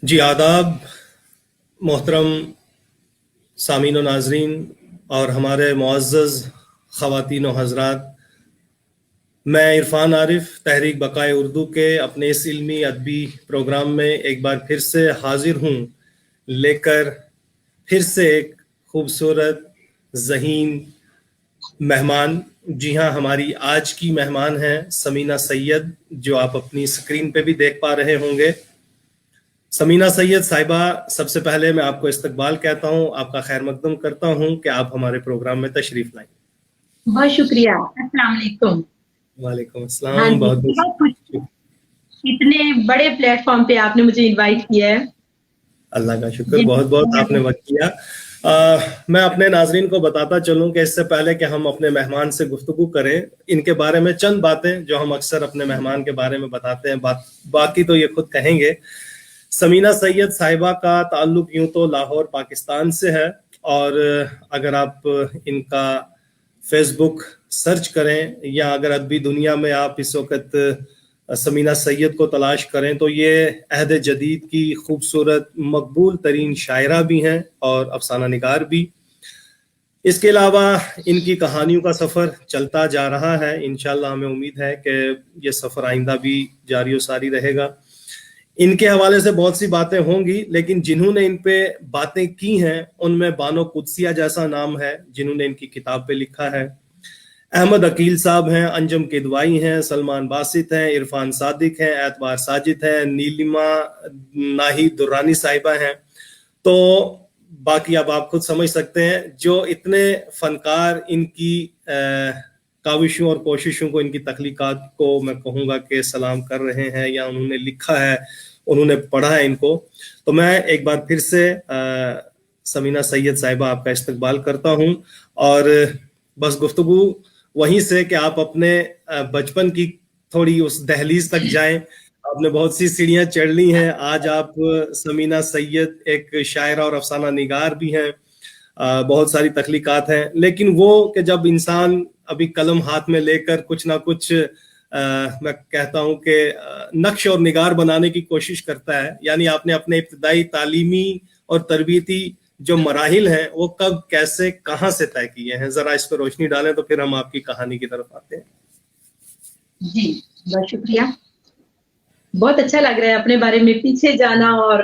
جی آداب محترم سامعین و ناظرین اور ہمارے معزز خواتین و حضرات، میں عرفان عارف تحریک بقائے اردو کے اپنے اس علمی ادبی پروگرام میں ایک بار پھر سے حاضر ہوں، لے کر پھر سے ایک خوبصورت ذہین مہمان۔ جی ہاں، ہماری آج کی مہمان ہیں سمینہ سید، جو آپ اپنی اسکرین پہ بھی دیکھ پا رہے ہوں گے۔ سمینہ سید صاحبہ، سب سے پہلے میں آپ کو استقبال کہتا ہوں، آپ کا خیر مقدم کرتا ہوں کہ آپ ہمارے پروگرام میں تشریف لائیں۔ بہت شکریہ، السلام علیکم۔ وعلیکم ہاں السلام، جی، بہت بہت بہت خوشی، اتنے بڑے پلیٹ فارم پہ آپ نے مجھے انوائٹ کیا ہے۔ اللہ کا شکر، جی بہت بہت آپ نے وقت کیا۔ میں اپنے ناظرین کو بتاتا چلوں کہ اس سے پہلے کہ ہم اپنے مہمان سے گفتگو کریں، ان کے بارے میں چند باتیں جو ہم اکثر اپنے مہمان کے بارے میں بتاتے ہیں، باقی تو یہ خود کہیں گے۔ سمینہ سید صاحبہ کا تعلق یوں تو لاہور پاکستان سے ہے، اور اگر آپ ان کا فیس بک سرچ کریں یا اگر ادبی دنیا میں آپ اس وقت سمینہ سید کو تلاش کریں تو یہ عہد جدید کی خوبصورت مقبول ترین شاعرہ بھی ہیں اور افسانہ نگار بھی۔ اس کے علاوہ ان کی کہانیوں کا سفر چلتا جا رہا ہے، انشاءاللہ ہمیں امید ہے کہ یہ سفر آئندہ بھی جاری و ساری رہے گا۔ ان کے حوالے سے بہت سی باتیں ہوں گی، لیکن جنہوں نے ان پہ باتیں کی ہیں ان میں بانو قدسیہ جیسا نام ہے جنہوں نے ان کی کتاب پہ لکھا ہے، احمد عقیل صاحب ہیں، انجم کدوائی ہیں، سلمان باسط ہیں، عرفان صادق ہیں، اعتبار ساجد ہیں، نیلما ناہی درانی صاحبہ ہیں۔ تو باقی اب آپ خود سمجھ سکتے ہیں، جو اتنے فنکار ان کی کاوشوں اور کوششوں کو، ان کی تخلیقات کو میں کہوں گا کہ سلام کر رہے ہیں یا انہوں نے لکھا ہے، انہوں نے پڑھا ہے ان کو، تو میں ایک بار پھر سے سمینہ سید صاحبہ آپ کا استقبال کرتا ہوں، اور بس گفتگو وہیں سے کہ آپ اپنے بچپن کی تھوڑی اس دہلیز تک جائیں۔ آپ نے بہت سی سیڑھیاں چڑھ لی ہیں، آج آپ سمینہ سید ایک شاعرہ اور افسانہ نگار بھی ہیں، بہت ساری تخلیقات ہیں، لیکن وہ کہ جب انسان ابھی قلم ہاتھ میں لے کر کچھ نہ کچھ میں کہتا ہوں کہ نقش اور نگار بنانے کی کوشش کرتا ہے، یعنی آپ نے اپنے ابتدائی تعلیمی اور تربیتی جو مراحل ہیں وہ کب، کیسے، کہاں سے طے کیے ہیں، ذرا اس پہ روشنی ڈالیں تو پھر ہم آپ کی کہانی کی طرف آتے ہیں۔ جی بہت شکریہ، بہت اچھا لگ رہا ہے اپنے بارے میں پیچھے جانا اور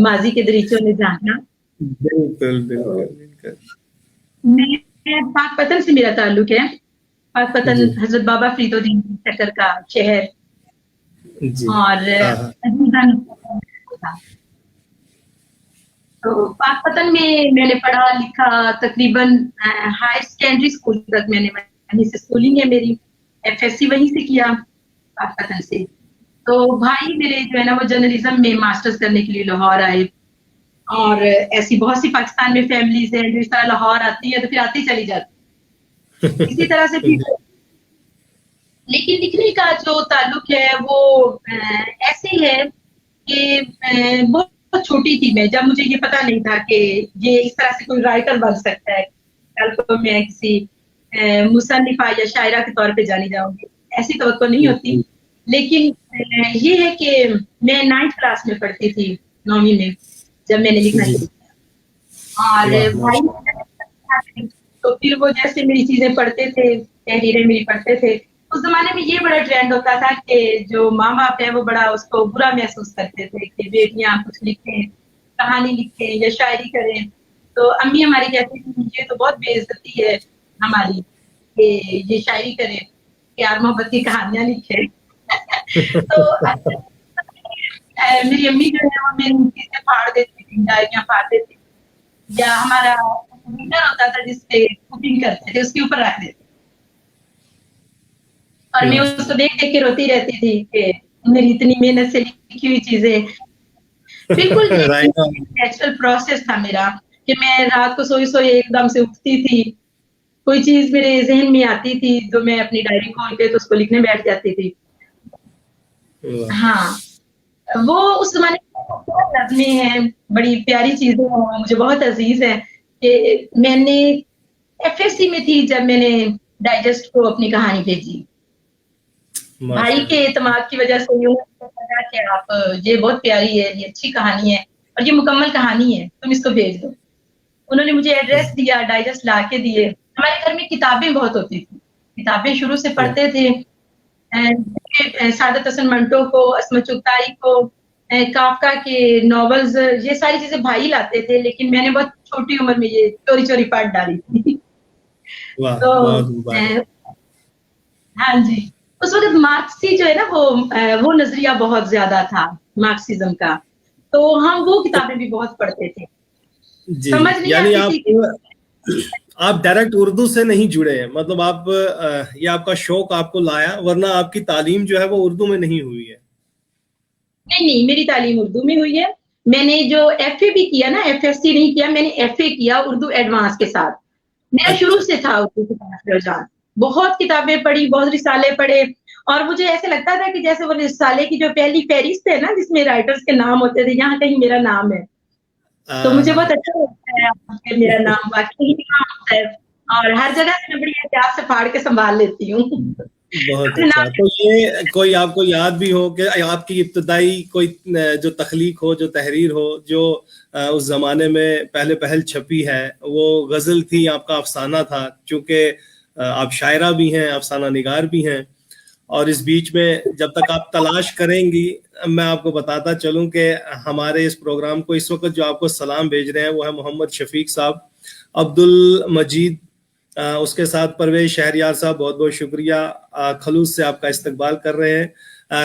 ماضی کے دریچوں میں جانا۔ بالکل بالکل۔ میں پاک پتن سے میرا تعلق ہے، پاک پتن جی حضرت بابا فرید الدین چکر کا شہر، جی اور تو پاک پتن میں نے پڑھا لکھا، تقریباً ہائر سیکنڈری اسکول تک میں نے وہیں سے اسکولنگ ہے میری، ایف ایس سی وہیں سے کیا پاک پتن سے۔ تو بھائی میرے جو ہے نا وہ جرنلزم میں ماسٹرز کرنے کے لیے لاہور آئے، اور ایسی بہت سی پاکستان میں فیملیز ہیں جو اس طرح لاہور آتی ہے تو پھر آتی چلی جاتی اسی طرح سے پھر، لیکن لکھنے کا جو تعلق ہے وہ ایسے ہے کہ بہت چھوٹی تھی میں جب مجھے یہ پتا نہیں تھا کہ یہ اس طرح سے کوئی رائٹر بن سکتا ہے، کل کو میں کسی مصنفہ یا شاعرہ کے طور پہ جانی جاؤں گی، ایسی توقع نہیں ہوتی۔ لیکن یہ ہے کہ میں 9th کلاس میں پڑھتی تھی، 9ویں میں، جب میں نے لکھنا شروع کیا، اور بھائی تو پھر وہ جیسے میری چیزیں پڑھتے تھے، تحریریں میری پڑھتے تھے۔ اس زمانے میں یہ بڑا ٹرینڈ ہوتا تھا کہ جو ماں باپ ہیں وہ بڑا اس کو برا محسوس کرتے تھے کہ بیٹیاں کچھ لکھیں، کہانی لکھیں یا شاعری کریں، تو امی ہماری کہتی تھی یہ تو بہت بے عزتی ہے ہماری کہ یہ شاعری کرے، پیار محبت کی کہانیاں لکھے۔ تو میری امی جو ہے وہ میری چیزیں پھاڑ دیتی تھی، ڈائریاں پھاڑ دیتی، یا ہمارا کمپیوٹر ہوتا تھا جس پہ کوکنگ کرتے تھے اس کے اوپر رکھ دیتے، اور میں اس کو دیکھ دیکھ کے روتی رہتی تھی کہ میری اتنی محنت سے لکھی ہوئی چیزیں۔ بالکل نیچرل پروسیس تھا میرا کہ میں رات کو سوئی سوئی ایک دم سے اٹھتی تھی، کوئی چیز میرے ذہن میں آتی تھی جو میں اپنی ڈائری کھول کے تو اس کو لکھنے بیٹھ جاتی تھی۔ ہاں، وہ اس زمانے میں نظمیں ہیں، بڑی پیاری چیزیں ہیں، مجھے بہت عزیز ہے کہ میں نے ایف ایس سی میں تھی جب میں نے ڈائجسٹ کو اپنی کہانی بھیجی، بھائی کے اعتماد کی وجہ سے یوں کہ آپ یہ بہت پیاری ہے, یہ اچھی کہانی ہے اور یہ مکمل کہانی ہے, تم اس کو بھیج دو. انہوں نے مجھے ایڈریس دیا, ڈائجسٹ لا کے دیے. ہمارے گھر میں کتابیں بہت ہوتی تھی, کتابیں شروع سے پڑھتے تھے. سعادت حسن منٹو کو, عصمت چغتائی کو, کافکا کے ناولز, یہ ساری چیزیں بھائی لاتے تھے, لیکن میں نے بہت چھوٹی عمر میں یہ چوری چوری پڑھ ڈالی تھی. تو ہاں جی, اس وقت مارکسی جو ہے نا وہ نظریہ بہت زیادہ تھا مارکسزم کا, تو ہم وہ کتابیں بھی بہت پڑھتے تھے. جی, سمجھ نہیں یعنی آتی تھی. آپ ڈائریکٹ اردو سے نہیں جڑے ہیں, مطلب آپ یہ آپ کا شوق آپ کو لایا, ورنہ آپ کی تعلیم جو ہے وہ اردو میں نہیں ہوئی ہے. نہیں, میری تعلیم اردو میں ہوئی ہے. میں نے جو ایف اے بھی کیا نا, ایف ایس سی نہیں کیا, میں نے ایف اے کیا اردو ایڈوانس کے ساتھ. میرا شروع سے تھا اردو کی طرف رجحان, بہت کتابیں پڑھی, بہت رسالے پڑھے, اور مجھے ایسے لگتا تھا کہ جیسے وہ رسالے کی جو پہلی فہرست ہے نا جس میں رائٹرز کے نام ہوتے تھے, یہاں کہیں میرا نام ہے. تو مجھے بہت اچھا لگتا ہے میرا نام واقعی ہوتا ہے, اور ہر جگہ سے میں بڑی احتیاط سے پھاڑ کے سنبھال لیتی ہوں. بہت اچھا. تو یہ کوئی آپ کو یاد بھی ہو کہ آپ کی ابتدائی کوئی جو تخلیق ہو, جو تحریر ہو, جو اس زمانے میں پہل چھپی ہے, وہ غزل تھی, آپ کا افسانہ تھا, چونکہ آپ شاعرہ بھی ہیں, افسانہ نگار بھی ہیں, اور اس بیچ میں جب تک آپ تلاش کریں گی, میں آپ کو بتاتا چلوں کہ ہمارے اس پروگرام کو اس وقت جو آپ کو سلام بھیج رہے ہیں وہ ہے محمد شفیق صاحب, عبد المجید, اس کے ساتھ پرویز شہریار صاحب, بہت بہت شکریہ, خلوص سے آپ کا استقبال کر رہے ہیں.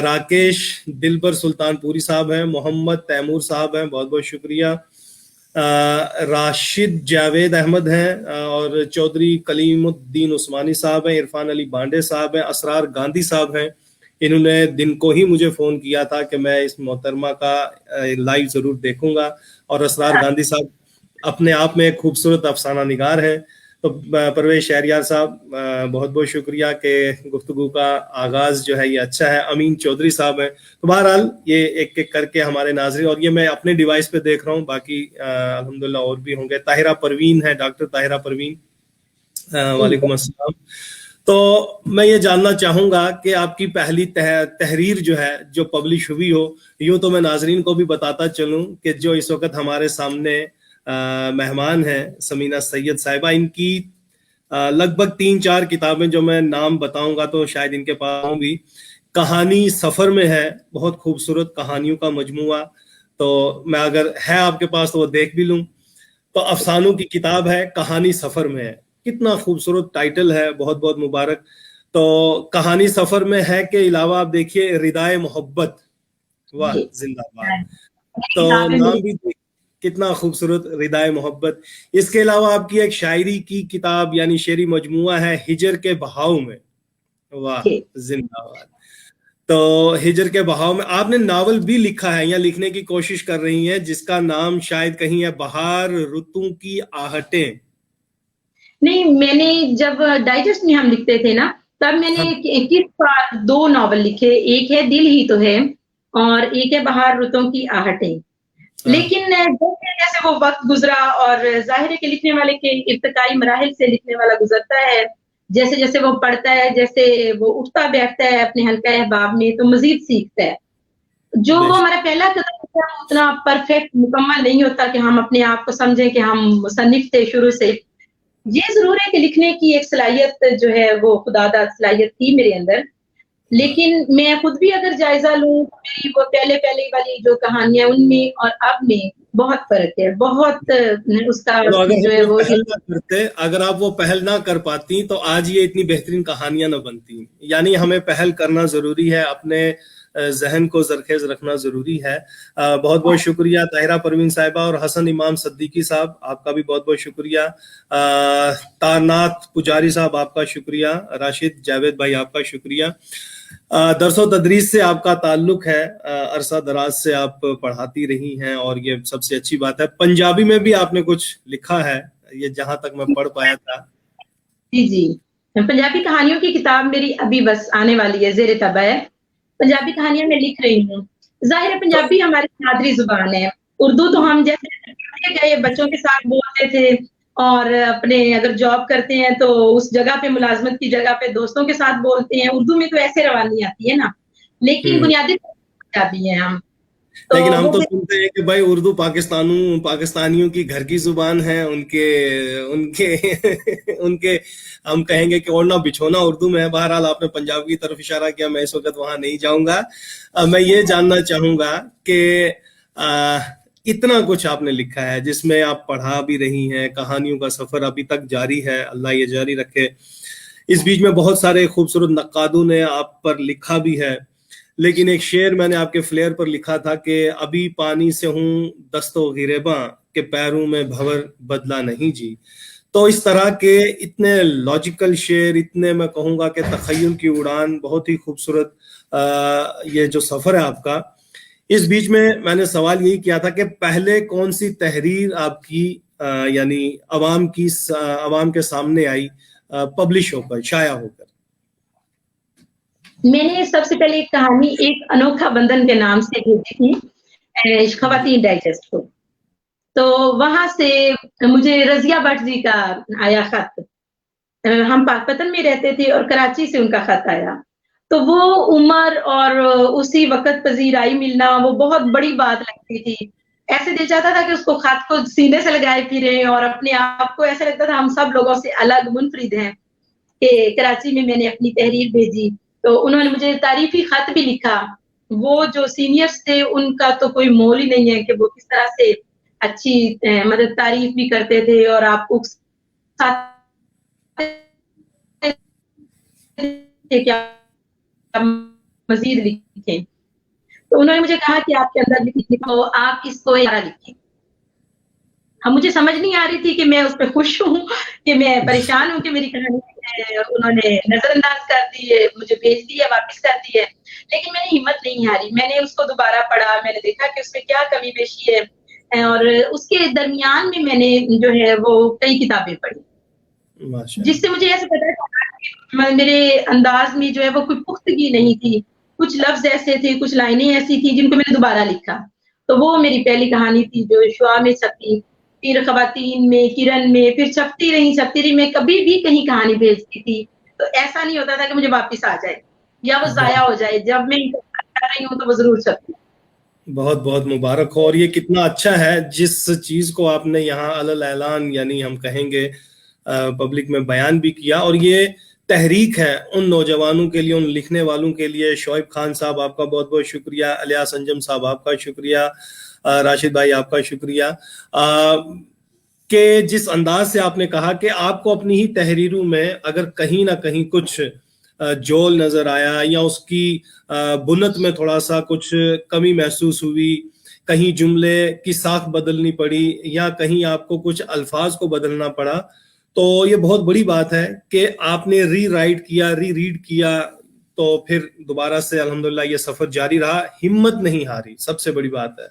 راکیش دلبر سلطان پوری صاحب ہیں, محمد تیمور صاحب ہیں, بہت بہت شکریہ. راشد جاوید احمد ہیں, اور چودھری کلیم الدین عثمانی صاحب ہیں, عرفان علی بانڈے صاحب ہیں, اسرار گاندھی صاحب ہیں. انہوں نے دن کو ہی مجھے فون کیا تھا کہ میں اس محترمہ کا لائیو ضرور دیکھوں گا, اور اسرار گاندھی صاحب اپنے آپ میں ایک خوبصورت افسانہ نگار ہیں. تو پرویز شہریار صاحب بہت بہت شکریہ کہ گفتگو کا آغاز جو ہے یہ اچھا ہے. امین چودھری صاحب ہیں. تو بہرحال یہ ایک ایک کر کے ہمارے ناظرین, اور یہ میں اپنے ڈیوائس پہ دیکھ رہا ہوں, باقی الحمدللہ اور بھی ہوں گے. طاہرہ پروین ہے, ڈاکٹر طاہرہ پروین, وعلیکم السلام. تو میں یہ جاننا چاہوں گا کہ آپ کی پہلی تحریر جو ہے جو پبلش ہوئی ہو, یوں تو میں ناظرین کو بھی بتاتا چلوں کہ جو اس وقت ہمارے سامنے مہمان ہیں سمینہ سید صاحبہ, ان کی لگ بھگ 3-4 کتابیں جو میں نام بتاؤں گا تو شاید ان کے پاس ہوں بھی. کہانی سفر میں ہے, بہت خوبصورت کہانیوں کا مجموعہ, تو میں اگر ہے آپ کے پاس تو وہ دیکھ بھی لوں. تو افسانوں کی کتاب ہے کہانی سفر میں ہے, کتنا خوبصورت ٹائٹل ہے, بہت بہت مبارک. تو کہانی سفر میں ہے کے علاوہ آپ دیکھیے ردائے محبت, واہ زندہ باد, تو نام بھی کتنا خوبصورت, ردائے محبت. اس کے علاوہ آپ کی ایک شاعری کی کتاب یعنی شعری مجموعہ ہے ہجر کے بہاؤ میں, واہ زندہ باد. تو ہجر کے بہاؤ میں آپ نے ناول بھی لکھا ہے یا لکھنے کی کوشش کر رہی ہیں, جس کا نام شاید کہیں ہے بہار رتوں کی آہٹیں. نہیں, میں نے جب ڈائجسٹ میں ہم لکھتے تھے نا, تب میں نے 2 ناول لکھے, ایک ہے دل ہی تو ہے, اور ایک ہے بہار رتوں کی آہٹیں. لیکن جیسے وہ وقت گزرا, اور ظاہر ہے کہ لکھنے والے کے ارتقائی مراحل سے لکھنے والا گزرتا ہے, جیسے جیسے وہ پڑھتا ہے, جیسے وہ اٹھتا بیٹھتا ہے اپنے حلقہ احباب میں, تو مزید سیکھتا ہے. جو وہ ہمارا پہلا قدم ہوتا ہے اتنا پرفیکٹ مکمل نہیں ہوتا کہ ہم اپنے آپ کو سمجھیں کہ ہم مصنف تھے شروع سے. یہ ضرور ہے کہ لکھنے کی ایک صلاحیت جو ہے وہ خداداد صلاحیت تھی میرے اندر, لیکن میں خود بھی اگر جائزہ لوں میری وہ پہلے والی جو کہانیاں ان میں اور اب میں بہت فرق ہے, بہت اس کا جو ہے وہ اگر آپ وہ پہل نہ کر پاتی تو آج یہ اتنی بہترین کہانیاں نہ بنتی. یعنی ہمیں پہل کرنا ضروری ہے, اپنے ذہن کو زرخیز رکھنا ضروری ہے. بہت بہت شکریہ طاہرہ پروین صاحبہ, اور حسن امام صدیقی صاحب آپ کا بھی بہت بہت شکریہ. تارناتھ پجاری صاحب آپ کا شکریہ. راشد جاوید بھائی آپ کا شکریہ. درس و تدریس سے آپ کا تعلق ہے, عرصہ دراز سے آپ پڑھاتی رہی ہیں, اور یہ سب سے اچھی بات ہے. پنجابی میں بھی آپ نے کچھ لکھا ہے, یہ جہاں تک میں پڑھ پایا تھا. جی, پنجابی کہانیوں کی کتاب میری ابھی بس آنے والی ہے, زیر طبع ہے. پنجابی کہانیاں میں لکھ رہی ہوں. ظاہر ہے پنجابی ہماری مادری زبان ہے, اردو تو ہم جیسے گئے بچوں کے ساتھ بولتے تھے, اور اپنے اگر جاب کرتے ہیں تو اس جگہ پہ ملازمت کی جگہ پہ دوستوں کے ساتھ بولتے ہیں. اردو میں تو ایسے روانی آتی ہے نا, لیکن بنیادی पंजाबी हैं हम। लेकिन हम वो तो सुनते हैं कि भाई उर्दू पाकिस्तानियों की घर की जुबान है, उनके उनके उनके हम कहेंगे कि ओढ़ना बिछोना उर्दू में है। बहरहाल आपने पंजाब की तरफ इशारा किया, मैं इस वक्त वहां नहीं जाऊंगा। मैं ये जानना चाहूंगा कि इतना कुछ आपने लिखा है जिसमें आप पढ़ा भी रही हैं, कहानियों का सफर अभी तक जारी है, अल्लाह ये जारी रखे। इस बीच में बहुत सारे खूबसूरत नक्कादों ने आप पर लिखा भी है, लेकिन एक शेर मैंने आपके फ्लेयर पर लिखा था कि अभी पानी से हूं दस्तो गिरेबा के पैरों में भंवर बदला नहीं जी। तो इस तरह के इतने लॉजिकल शेर, इतने मैं कहूंगा कि तखय्युल की उड़ान, बहुत ही खूबसूरत ये जो सफर है आपका। इस बीच में मैंने सवाल यही किया था कि पहले कौन सी तहरीर आपकी यानी अवाम के सामने आई पब्लिश होकर, शाया होकर? मैंने सबसे पहले एक कहानी एक अनोखा बंधन के नाम से भेजी थी ख़वातीन डाइजेस्ट को। तो वहां से मुझे रजिया भट्ट जी का आया खत। हम पाकपतन में रहते थे और कराची से उनका खत आया। तो वो उम्र और उसी वक्त पजीराई मिलना वो बहुत बड़ी बात लगती थी। ऐसे दिल चाहता था कि उसको खत को सीने से लगाए फिरें और अपने आप को ऐसा लगता था हम सब लोगों से अलग मुनफरिद हैं। कि कराची में मैंने अपनी तहरीर भेजी, तो उन्होंने मुझे तारीफी खत भी लिखा। वो जो सीनियर्स थे उनका तो कोई मोल ही नहीं है कि वो किस तरह से अच्छी मतलब तारीफ भी करते थे और आपको कि आप मजीद लिखें। तो उन्होंने मुझे कहा कि आपके अंदर लिखो, आप इसको लिखें। अब मुझे समझ नहीं आ रही थी कि मैं उस पर खुश हूँ कि मैं परेशान हूँ कि मेरी कहानी उन्होंने नजरअंदाज कर दी है, मुझे भेज दी है, वापस कर दी है। लेकिन मैंने हिम्मत नहीं हारी, मैंने उसको दोबारा पढ़ा, मैंने देखा कि उसमें क्या कमी पेशी है और उसके दरमियान में मैंने जो है वो कई किताबें पढ़ी, जिससे मुझे ऐसे पता चला मेरे अंदाज में जो है वो कोई पुख्तगी नहीं थी। कुछ लफ्ज ऐसे थे, कुछ लाइनें ऐसी थी जिनको मैंने दोबारा लिखा। तो वो मेरी पहली कहानी थी जो शुआ में छपी, फिर ख़वातीन में, किरण में, फिर छपती रही। मैं कभी भी कहीं कहानी भेजती थी तो ऐसा नहीं होता था कि मुझे वापस आ जाए या वो जाया हो जाए। जब मैं कर रही हूँ तो वो जरूर छपती। बहुत बहुत मुबारक हो। और ये कितना अच्छा है जिस चीज को आपने यहाँ अलल ऐलान यानी हम कहेंगे पब्लिक में बयान भी किया, और ये तहरीक है उन नौजवानों के लिए, उन लिखने वालों के लिए। शोएब खान साहब आपका बहुत बहुत शुक्रिया, इलियास अंजम साहब आपका शुक्रिया, राशिद भाई आपका शुक्रिया कि जिस अंदाज से आपने कहा कि आपको अपनी ही तहरीरों में अगर कहीं ना कहीं कुछ जोल नजर आया या उसकी बुनत में थोड़ा सा कुछ कमी महसूस हुई, कहीं जुमले की साख बदलनी पड़ी या कहीं आपको कुछ अल्फाज को बदलना पड़ा, तो ये बहुत बड़ी बात है कि आपने री राइट किया, री रीड किया, तो फिर दोबारा से अल्हम्दुलिल्लाह ये सफर जारी रहा, हिम्मत नहीं हारी, सबसे बड़ी बात है।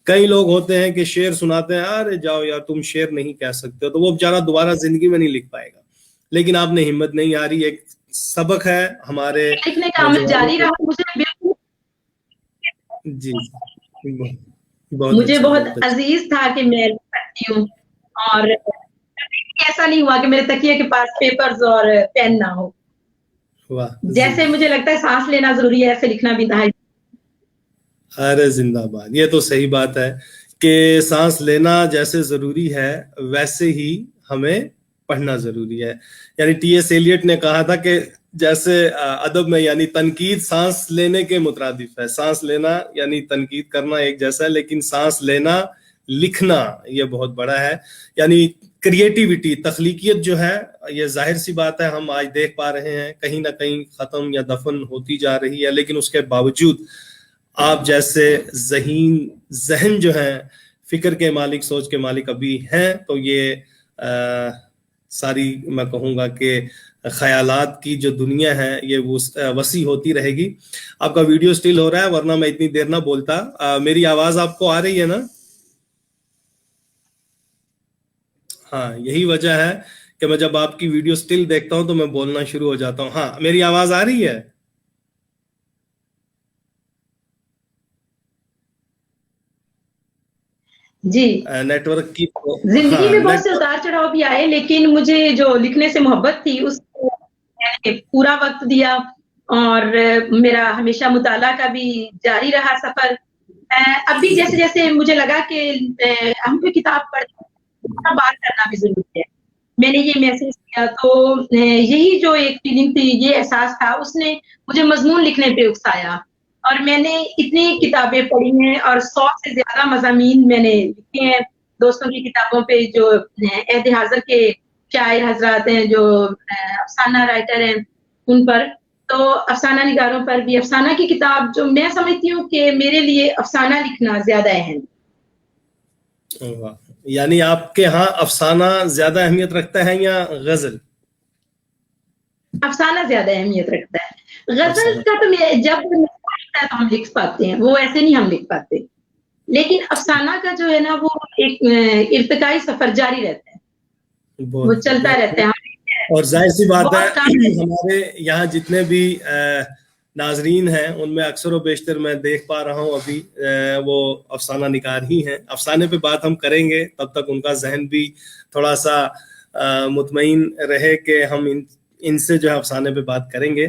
कई लोग होते हैं कि शेर सुनाते हैं, अरे जाओ यार तुम शेर नहीं कह सकते, तो वो बेचारा दोबारा जिंदगी में नहीं लिख पाएगा। लेकिन आपने हिम्मत नहीं हारी, एक सबक है हमारे लिखने का अमल जारी रहा। मुझे बिल्कुल जी मुझे बहुत अजीज था कि मैं लिख सकती हूँ और ऐसा नहीं हुआ कि मेरे तकिए के पास पेपर्स और पेन ना हो। जैसे मुझे लगता है सांस लेना जरूरी है, ऐसे लिखना भी था। अरे जिंदाबाद, ये तो सही बात है कि सांस लेना जैसे जरूरी है वैसे ही हमें पढ़ना जरूरी है। यानी टी.एस. एलियट ने कहा था कि जैसे अदब में यानी तनकीद सांस लेने के मुतरादिफ है। सांस लेना यानी तनकीद करना एक जैसा है, लेकिन सांस लेना, लिखना ये बहुत बड़ा है। यानी क्रिएटिविटी, तख्लीकियत जो है, ये जाहिर सी बात है हम आज देख पा रहे हैं कहीं ना कहीं खत्म या दफन होती जा रही है, लेकिन उसके बावजूद आप जैसे जहन जो है, फिक्र के मालिक, सोच के मालिक अभी हैं, तो ये सारी मैं कहूँगा कि ख्यालात की जो दुनिया है ये वसी होती रहेगी। आपका वीडियो स्टिल हो रहा है, वरना मैं इतनी देर ना बोलता। मेरी आवाज आपको आ रही है ना? हाँ, यही वजह है कि मैं जब आपकी वीडियो स्टिल देखता हूं तो मैं बोलना शुरू हो जाता हूँ। हाँ, मेरी आवाज आ रही है? जी, नेटवर्क की जिंदगी में बहुत से उतार चढ़ाव भी आए, लेकिन मुझे जो लिखने से मोहब्बत थी उसको मैंने पूरा वक्त दिया اور میرا ہمیشہ مطالعہ کا بھی جاری رہا سفر. اب بھی جیسے جیسے مجھے لگا کہ ہم کو کتاب پڑھنا بات کرنا بھی ضروری ہے, میں نے یہ محسوس کیا. تو یہی جو ایک فیلنگ تھی, یہ احساس تھا, اس نے مجھے مضمون لکھنے پہ اکسایا. اور میں نے اتنی کتابیں پڑھی ہیں اور 100 سے زیادہ مضامین میں نے لکھے ہیں دوستوں کی کتابوں پہ, جو عہد حاضر کے شاعر حضرات ہیں, جو افسانہ رائٹر ہیں, ان پر. تو افسانہ نگاروں پر بھی افسانہ کی کتاب, جو میں سمجھتی ہوں کہ میرے لیے افسانہ لکھنا زیادہ اہم. یعنی آپ کے ہاں افسانہ زیادہ اہمیت رکھتا ہے یا غزل؟ افسانہ زیادہ اہمیت رکھتا ہے. غزل کا تو جب ہم لکھ پاتے ہیں, وہ ایسے نہیں ہم لکھ پاتے, لیکن افسانہ کا جو ہے نا, وہ ایک ارتقائی سفر جاری رہتا ہے, وہ چلتا رہتا ہے. اور ظاہر سی بات ہے ہمارے یہاں جتنے بھی ناظرین ہیں, ان میں اکثر و بیشتر میں دیکھ پا رہا ہوں ابھی وہ افسانہ نگار ہی ہیں. افسانے پہ بات ہم کریں گے, تب تک ان کا ذہن بھی تھوڑا سا مطمئن رہے کہ ہم ان سے جو ہے افسانے پہ بات کریں گے.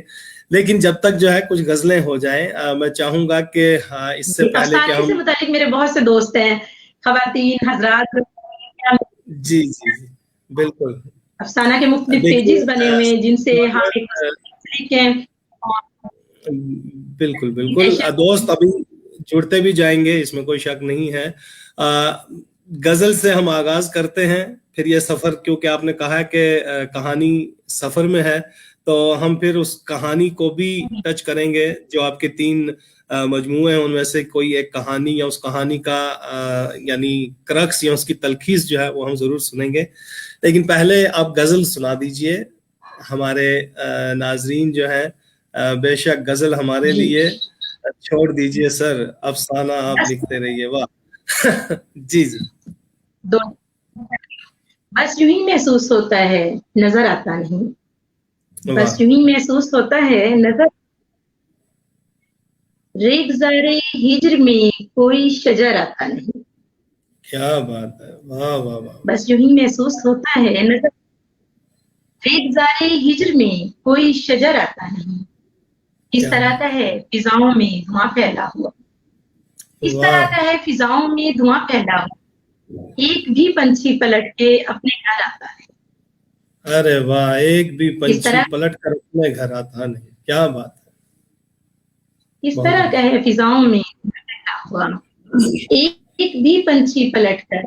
لیکن جب تک جو ہے کچھ غزلیں ہو جائیں, میں چاہوں گا کہ اس سے پہلے کہ ہم, سے متعلق میرے بہت سے دوست ہیں, خواتین حضرات. جی جی جی بالکل, افسانہ کے مختلف پیجز بنے ہوئے ہیں جن سے ہم بالکل بالکل دوست ابھی جڑتے بھی جائیں گے, اس میں کوئی شک نہیں ہے. غزل سے ہم آغاز کرتے ہیں, پھر یہ سفر, کیونکہ آپ نے کہا کہ کہانی سفر میں ہے, تو ہم پھر اس کہانی کو بھی ٹچ کریں گے. جو آپ کے 3 مجموعے ہیں, ان میں سے کوئی ایک کہانی یا اس کہانی کا یعنی کرکس یا اس کی تلخیص جو ہے وہ ہم ضرور سنیں گے. لیکن پہلے آپ غزل سنا دیجئے. ہمارے ناظرین جو ہیں, بے شک غزل ہمارے لیے چھوڑ دیجئے سر, افسانہ آپ لکھتے رہیے. واہ جی جی. بس یوں ہی محسوس ہوتا ہے, نظر آتا نہیں. بس یوں ہی محسوس ہوتا ہے, نظر. ریگزارے ہجر میں کوئی شجر آتا نہیں. کیا بات ہے, واہ واہ واہ. بس یوں ہی محسوس ہوتا ہے, نظر. ریگزارے ہجر میں کوئی شجر آتا نہیں. اس طرح کا ہے فضاؤں میں دھواں پھیلا ہوا. اس طرح کا ہے فضاؤں میں دھواں پھیلا ہوا. ایک بھی پنچھی پلٹ کے اپنے گھر آتا ہے. ارے واہ, ایک بھی پنچھی پلٹ کر اپنے گھر آتا نہیں. کیا بات ہے. اس طرح کا ہے فضاؤں میں دھواں پھیلا ہوا. ایک بھی پنچھی پلٹ کر.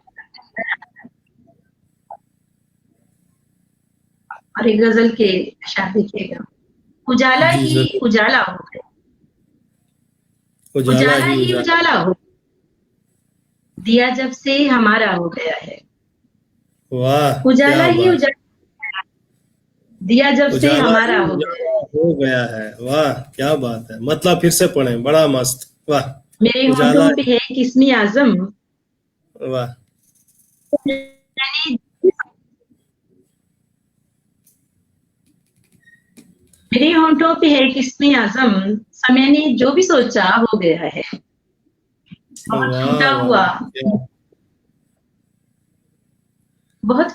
اور ایک غزل کے اشعار دیکھیے گا. اجالا ہی اجالا ہو گیا. اجالا ہی اجالا ہو دیا جب سے ہمارا ہو گیا ہے. واہ, اجالا ہی اجالا دیا جب سے ہمارا ہو گیا ہے. واہ کیا بات ہے. مطلب پھر سے پڑھیں, بڑا مست. واہ. میرے ہونٹوں پہ ہے کسمی اعظم. واہ. میرے ہونٹوں پہ ہے کسمی اعظم, میں نے جو بھی سوچا ہو گیا ہے. بہت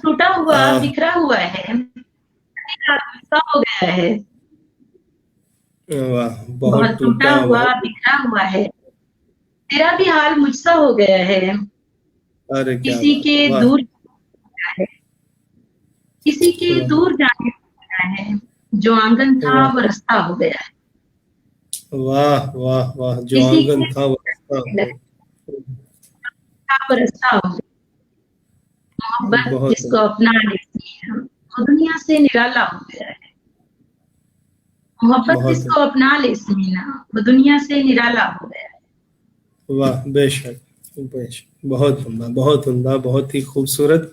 ٹوٹا ہوا بکھرا ہوا ہے. ہو گیا ہے. بہت ٹوٹا ہوا بکھرا ہوا ہے. تیرا بھی حال مجھ سا ہو گیا ہے. کسی کے دور کسی کے دور جانے ہے. جو آنگن تھا وہ رستہ ہو گیا ہے. واہ واہ واہ, جو آنگن تھا وہ رستہ ہو گیا. محبت جس کو اپنا لیتی ہے وہ دنیا سے نرالا ہو گیا ہے. محبت جس کو اپنا لے سمینا وہ دنیا سے نرالا ہو گیا ہے. واہ بے شک بے شک, بہت عمدہ بہت عمدہ, بہت ہی خوبصورت.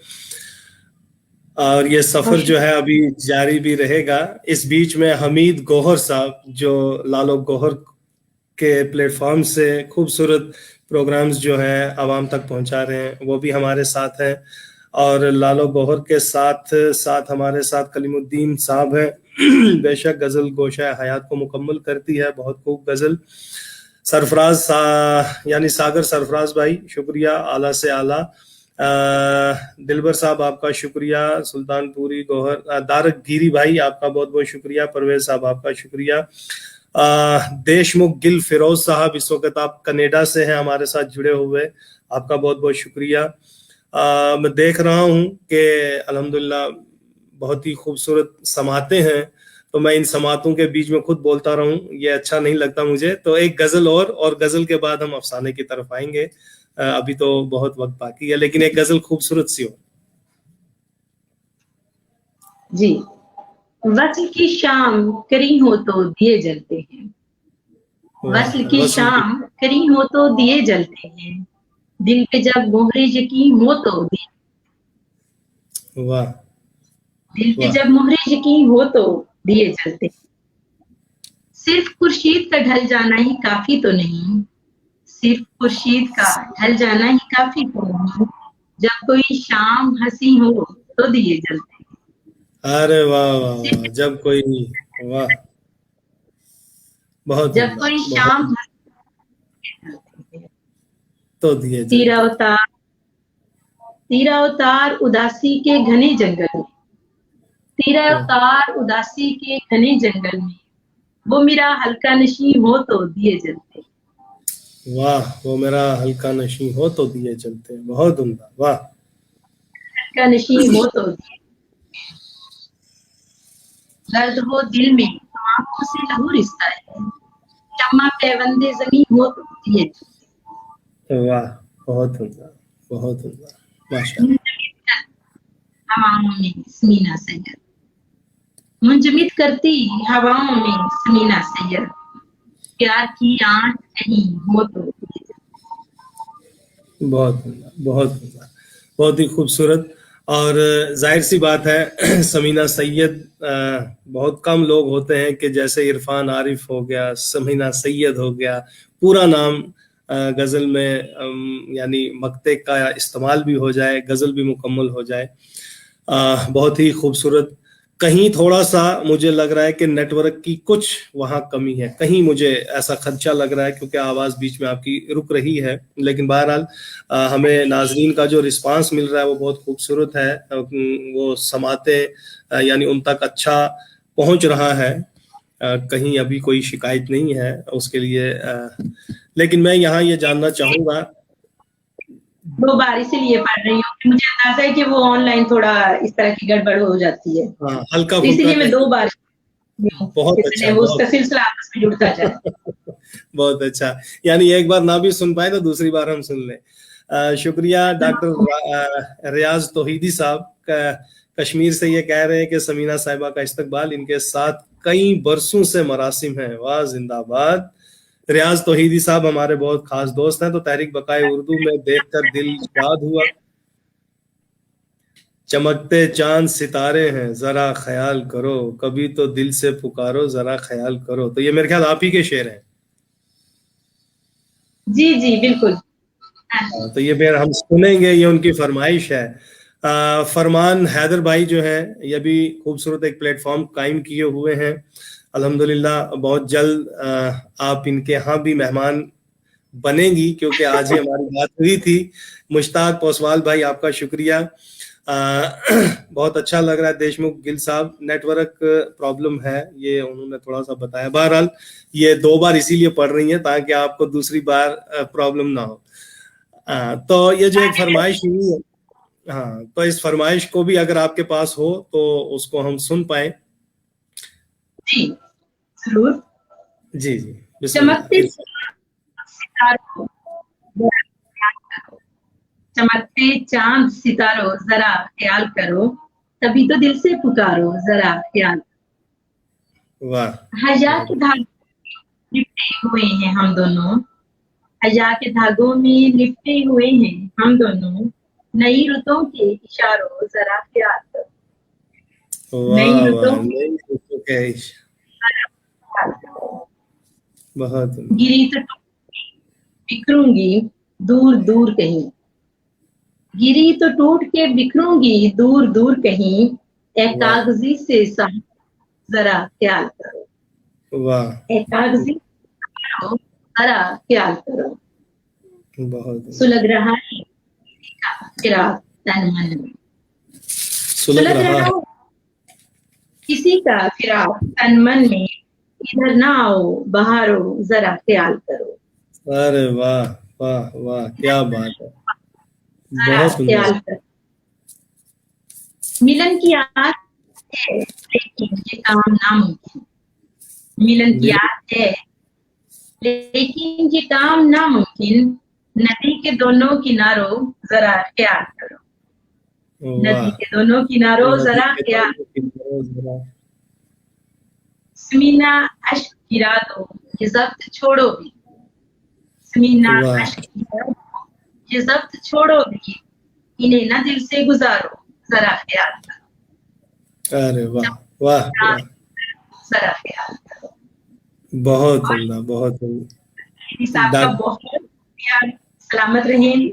اور یہ سفر جو ہے ابھی جاری بھی رہے گا. اس بیچ میں حمید گوہر صاحب, جو لالو گوہر کے پلیٹ فارم سے خوبصورت پروگرامز جو ہیں عوام تک پہنچا رہے ہیں, وہ بھی ہمارے ساتھ ہیں. اور لالو گوہر کے ساتھ ساتھ ہمارے ساتھ کلیم الدین صاحب ہیں. بے شک غزل گوشہ حیات کو مکمل کرتی ہے, بہت خوب غزل. سرفراز یعنی ساگر سرفراز بھائی, شکریہ اعلیٰ سے اعلیٰ. دلبر صاحب آپ کا شکریہ. سلطان پوری گوہر دارک گیری بھائی آپ کا بہت بہت شکریہ. پرویز صاحب آپ کا شکریہ. देशमुख गिल फिरोज साहब, इस वक्त आप कनाडा से हैं हमारे साथ जुड़े हुए, आपका बहुत बहुत शुक्रिया। मैं देख रहा हूं कि अल्हम्दुलिल्लाह बहुत ही खूबसूरत समातें हैं, तो मैं इन समातों के बीच में खुद बोलता रहूं, ये अच्छा नहीं लगता मुझे। तो एक गजल और गजल के बाद हम अफसाने की तरफ आएंगे। अभी तो बहुत वक्त बाकी है, लेकिन एक गजल खूबसूरत सी हो। जी, वस्ल की शाम करी हो तो दिए जलते हैं, वस्ल की शाम करी हो तो दिए जलते हैं, दिल पे जब मोहरे यकीन हो तो दिए, वाह, दिल पे जब मोहरे यकीन हो तो दिए जलते हैं। सिर्फ खुर्शीद का ढल जाना ही काफी तो नहीं, सिर्फ खुर्शीद का ढल जाना ही काफी तो नहीं, जब कोई शाम हंसी हो तो दिए जलते हैं। अरे वाह वाह वाह, जब कोई, वाह, बहुत जब कोई शाम तो दिए तीरा उतार उदासी के घने जंगल में, तीरा उतार उदासी के घने जंगल में, वो मेरा हल्का नशी हो तो दिए जलते। वाह, वो मेरा हल्का नशी हो तो दिए जलते। बहुत उम्दा, वाह। हल्का नशी हो तो दिए, दर्द हो दिल में तो आंखों से लहू रिश्ता है, शम्मा पैवंदे जमीन हो तो दिए जलते। वाह, बहुत उम्दा, बहुत उम्दा, माशाअल्लाह। हवाओं में समीना सैयद, मुंजमिद करती हवाओं में समीना सैयद, प्यार की आंच कहीं हो तो दिए जलते। बहुत उम्दा, बहुत उम्दा, बहुत ही खूबसूरत। और जाहिर सी बात है समीना सैयद, बहुत कम लोग होते हैं कि जैसे इरफान आरिफ हो गया, समीना सैयद हो गया, पूरा नाम गज़ल में यानी मक्ते का इस्तेमाल भी हो जाए, गज़ल भी मुकम्मल हो जाए। बहुत ही खूबसूरत। कहीं थोड़ा सा मुझे लग रहा है कि नेटवर्क की कुछ वहाँ कमी है, कहीं मुझे ऐसा खदशा लग रहा है, क्योंकि आवाज़ बीच में आपकी रुक रही है। लेकिन बहरहाल हमें नाजरीन का जो रिस्पांस मिल रहा है वो बहुत खूबसूरत है, वो समाते यानी उन तक अच्छा पहुँच रहा है, कहीं अभी कोई शिकायत नहीं है उसके लिए। लेकिन मैं यहाँ ये जानना चाहूँगा, 2 बार इसीलिए पढ़ रही हूँ कि मुझे अंदाजा है कि वो ऑनलाइन थोड़ा इस तरह की गड़बड़ हो जाती है। हाँ, हल्का तो इसीलिए मैं 2 बार बहुत अच्छा, वो उसका सिलसिला आपस में जुड़ता जाए। बहुत अच्छा, यानी एक बार ना भी सुन पाए तो दूसरी बार हम सुन लें। शुक्रिया डॉक्टर रियाज तौहीदी साहब, कश्मीर से ये कह रहे हैं कि समीना साहिबा का इस्तकबाल, इनके साथ कई बरसों से मरासिम है। वाह, जिंदाबाद। रियाज तौहीदी साहब हमारे बहुत खास दोस्त हैं, तो तहरीक बकाए उर्दू में देखकर दिल शाद हुआ, चमकते चांद सितारे हैं जरा ख्याल करो, कभी तो दिल से पुकारो जरा ख्याल करो। तो ये मेरे ख्याल आप ही के शेर हैं। जी जी बिल्कुल। तो ये फिर हम सुनेंगे, ये उनकी फरमाइश है। फरमान हैदर भाई जो है, ये भी खूबसूरत एक प्लेटफॉर्म कायम किए हुए हैं अल्हम्दुलिल्लाह। बहुत जल्द आप इनके यहाँ भी मेहमान बनेंगी, क्योंकि आज ही हमारी बात हुई थी। मुश्ताक पोसवाल भाई, आपका शुक्रिया। बहुत अच्छा लग रहा है। देशमुख गिल साहब, नेटवर्क प्रॉब्लम है, ये उन्होंने थोड़ा सा बताया। बहरहाल ये 2 बार इसीलिए पढ़ रही हैं ताकि आपको दूसरी बार प्रॉब्लम ना हो। तो ये जो एक फरमाइश हुई है, हाँ, तो इस फरमाइश को भी अगर आपके पास हो तो उसको हम सुन पाए। जी जरूर। जी जी, चमकते सितारों, चमकते चांद सितारों जरा ख्याल करो, तभी तो दिल से पुकारो जरा ख्याल। वाह, हया के धागों में लिपटे हुए हैं हम दोनों, हया के धागों में लिपटे हुए हैं हम दोनों, नई रुतों के इशारों जरा ख्याल करो, नई रुतों के बहुत गिरी तो बिखरूंगी दूर दूर कहीं, गिरी तो टूट के बिखरूंगी दूर दूर कहीं, ए कागजी से साथ जरा ख्याल करो। वाह, ए कागजी जरा ख्याल करो। बहुत सुलग रहा है फिराक तन मन में, सुलग रहा है किसी का फिराक तन मन में, इधर ना आओ, बाहर हो, जरा ख्याल करो, अरे वाह वाह वाह, क्या बात है, जरा बहुत सुंदर। ख्याल करो। मिलन की आस है लेकिन ये काम नामुमकिन, मिलन की आस है लेकिन ये काम नामुमकिन, नदी के दोनों किनारों जरा ख्याल करो, नदी के दोनों किनारों जरा ख्याल, समीना अश्क गिरा दो, ये जब्त छोड़ो भी, समीना अश्क गिरा दो, ये जब्त छोड़ो भी, इन्हें ना दिल से गुजारो, जरा ख्याल करो। अरे वाह वाह वाह, जरा ख्याल करो। बहुत उम्दा, बहुत आपका बहुत प्यार, सलामत रहें।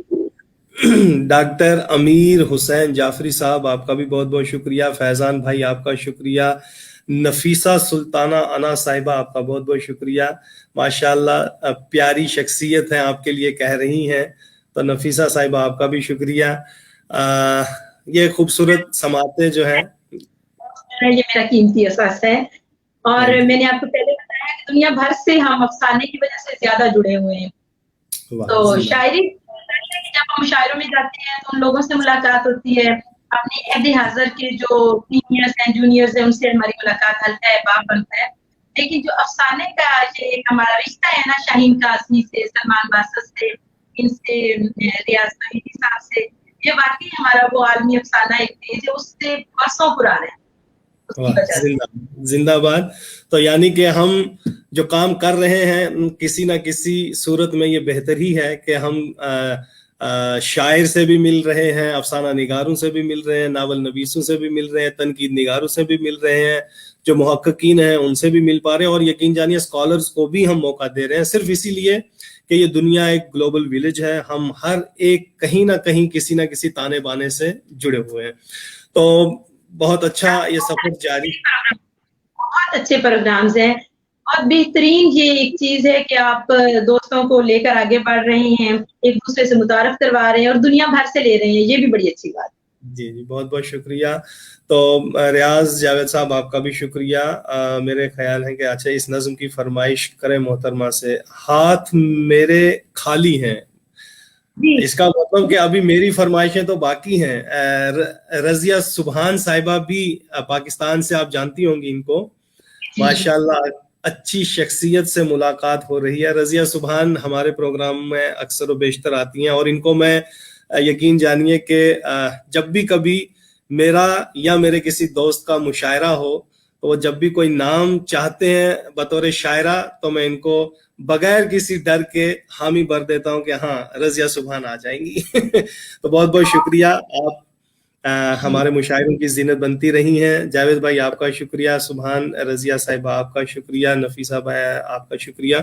डॉक्टर अमीर हुसैन जाफरी साहब, आपका भी बहुत बहुत शुक्रिया। फैजान भाई आपका शुक्रिया। नफीसा सुल्ताना अना साहिबा, आपका बहुत बहुत शुक्रिया। माशाल्लाह प्यारी शख्सियत है, आपके लिए कह रही हैं, तो नफीसा साहिबा आपका भी शुक्रिया। ये खूबसूरत समाते जो है, ये मेरा कीमती एहसास है, और मैंने आपको पहले बताया कि दुनिया भर से हम अफसाने की वजह से ज्यादा जुड़े हुए हैं। तो शायरी, जब हम शायरों में जाते हैं तो उन लोगों से मुलाकात होती है, अपने अहद हाज़िर के जो सीनियर्स हैं, जूनियर्स हैं, उनसे हमारी मुलाकात हल्का है, बाप बनता है। लेकिन जो अफसाने का ये हमारा रिश्ता है ना, शाहीन कासमी से, सलमान बासत से, इनसे, रियाज फरीदी साहब से, ये वाकई हमारा वो आलमी अफसाना एक पेज है, उससे बरसों पुराना है। जिंदाबाद। तो यानी कि हम जो काम कर रहे हैं, किसी ना किसी सूरत में ये बेहतर ही है कि हम शायर से भी मिल रहे हैं, अफसाना निगारों से भी मिल रहे हैं, नावल नवीसों से भी मिल रहे हैं, तनकीद निगारों से भी मिल रहे हैं, जो मुहक्किकीन हैं उनसे भी मिल पा रहे हैं, और यकीन जानिए स्कॉलर्स को भी हम मौका दे रहे हैं, सिर्फ इसीलिए कि ये दुनिया एक ग्लोबल विलेज है, हम हर एक कहीं ना कहीं किसी ना किसी ताने बाने से जुड़े हुए हैं। तो बहुत अच्छा ये सफर जारी, बहुत अच्छे प्रोग्राम्स हैं, और बेहतरीन ये एक चीज है कि आप दोस्तों को लेकर आगे बढ़ रहे हैं, एक दूसरे से मुतारफ करवा रहे हैं और दुनिया भर से ले रहे हैं, ये भी बड़ी अच्छी बात है। जी जी, बहुत बहुत शुक्रिया। तो रियाज जावेद साहब आपका भी शुक्रिया। मेरे ख्याल है कि अच्छा इस नज्म की फरमाइश करें मोहतरमा से, हाथ मेरे खाली हैं। इसका मतलब कि अभी मेरी फरमाइशें तो बाकी हैं। रजिया सुबहान साहिबा भी पाकिस्तान से, आप जानती होंगी इनको, माशाल्लाह अच्छी शख्सियत से मुलाकात हो रही है। रजिया सुबहान हमारे प्रोग्राम में अक्सर व बेशतर आती हैं, और इनको मैं यकीन जानिए कि जब भी कभी मेरा या मेरे किसी दोस्त का मुशायरा हो, तो वो जब भी कोई नाम चाहते हैं बतौर शायरा, तो मैं इनको बगैर किसी डर के हामी भर देता हूं कि हाँ रजिया सुबहान आ जाएंगी। तो बहुत बहुत शुक्रिया, आप हमारे मुशायरों की ज़ीनत बनती रही हैं। जावेद भाई आपका शुक्रिया, सुबहान रजिया साहिबा आपका शुक्रिया, नफीसा भाई आपका शुक्रिया।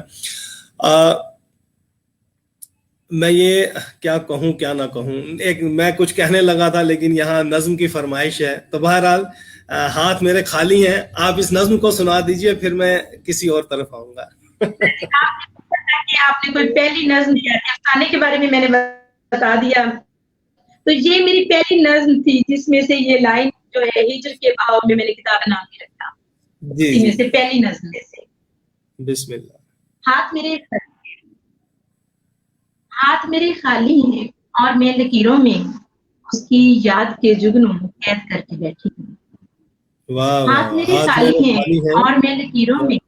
मैं ये क्या कहूँ क्या ना कहूँ, एक मैं कुछ कहने लगा था लेकिन यहाँ नज्म की फरमाइश है, तो बहरहाल हाथ मेरे खाली हैं, आप इस नज्म को सुना दीजिए, फिर मैं किसी और तरफ आऊंगा। आपने कोई पहली नज्म अफसाने के बारे में मैंने बता दिया, तो ये मेरी पहली नज्म थी जिसमें से ये लाइन जो है, हिजर के भाव में मैंने किताब का नाम भी रखा, जी में से पहली नज्म में से। बिस्मिल्लाह। हाथ मेरे खाली हैं और मैं लकीरों में उसकी याद के जुगनू कैद करके बैठी हूँ। हाथ मेरे खाली हैं और मैं लकीरों में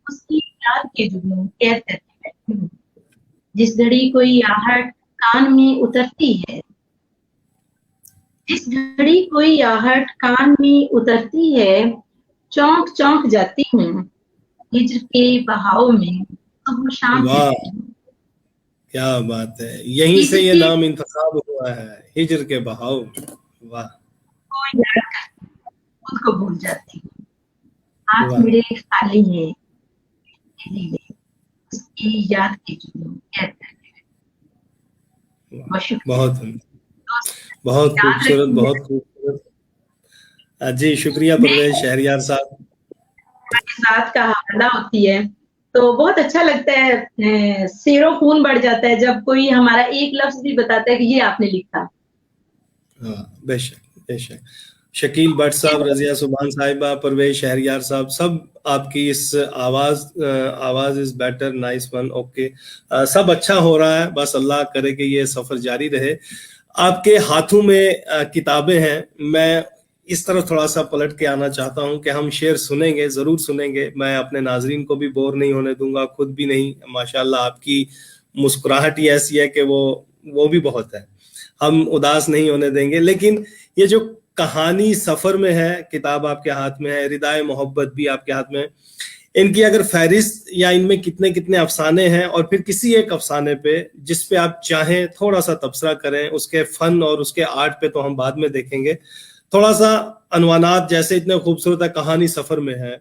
उसकी याद के जुगनू कैद करके बैठी हूँ। जिस घड़ी कोई आहट कान में उतरती है, जिस घड़ी कोई आहट कान में उतरती है, चौंक चौंक जाती हूँ हिजर के बहाव में तो शाम। क्या बात है, यहीं से ये नाम इंतखाब हुआ है, हिजर के बहाव। वाह, खुद को भूल जाती हूँ। हाथ मेरे खाली हैं उसकी याद की कैद करके। बहुत बहुत खूबसूरत, बहुत खूबसूरत। जी शुक्रिया परवेज शहरियार साहब। साथ का हवाला होती है तो बहुत अच्छा लगता है, शेरों खून बढ़ जाता है जब कोई हमारा एक लफ्ज भी बताता है कि ये आपने लिखा। हाँ बेशक बेशक। शकील भट्ट साहब, रजिया सुभान साहिबा, परवेज शहरियार साहब, सब आपकी इस आवाज is better, nice one, okay, सब अच्छा हो रहा है, बस अल्लाह करे कि ये सफर जारी रहे। आपके हाथों में किताबें हैं, मैं इस तरफ थोड़ा सा पलट के आना चाहता हूं कि हम शेर सुनेंगे, जरूर सुनेंगे, मैं अपने नाजरीन को भी बोर नहीं होने दूंगा, खुद भी नहीं। माशाल्लाह आपकी मुस्कुराहट ही ऐसी है कि वो भी बहुत है, हम उदास नहीं होने देंगे। लेकिन ये जो कहानी सफर में है, किताब आपके हाथ में है, रिदाए मोहब्बत भी आपके हाथ में है, इनकी अगर फहरिस्त या इनमें कितने कितने अफसाने हैं, और फिर किसी एक अफसाने पे जिस पे आप चाहें थोड़ा सा तबसरा करें, उसके फन और उसके आर्ट पे तो हम बाद में देखेंगे, थोड़ा सा अनवानात जैसे इतने खूबसूरत है, कहानी सफर में है,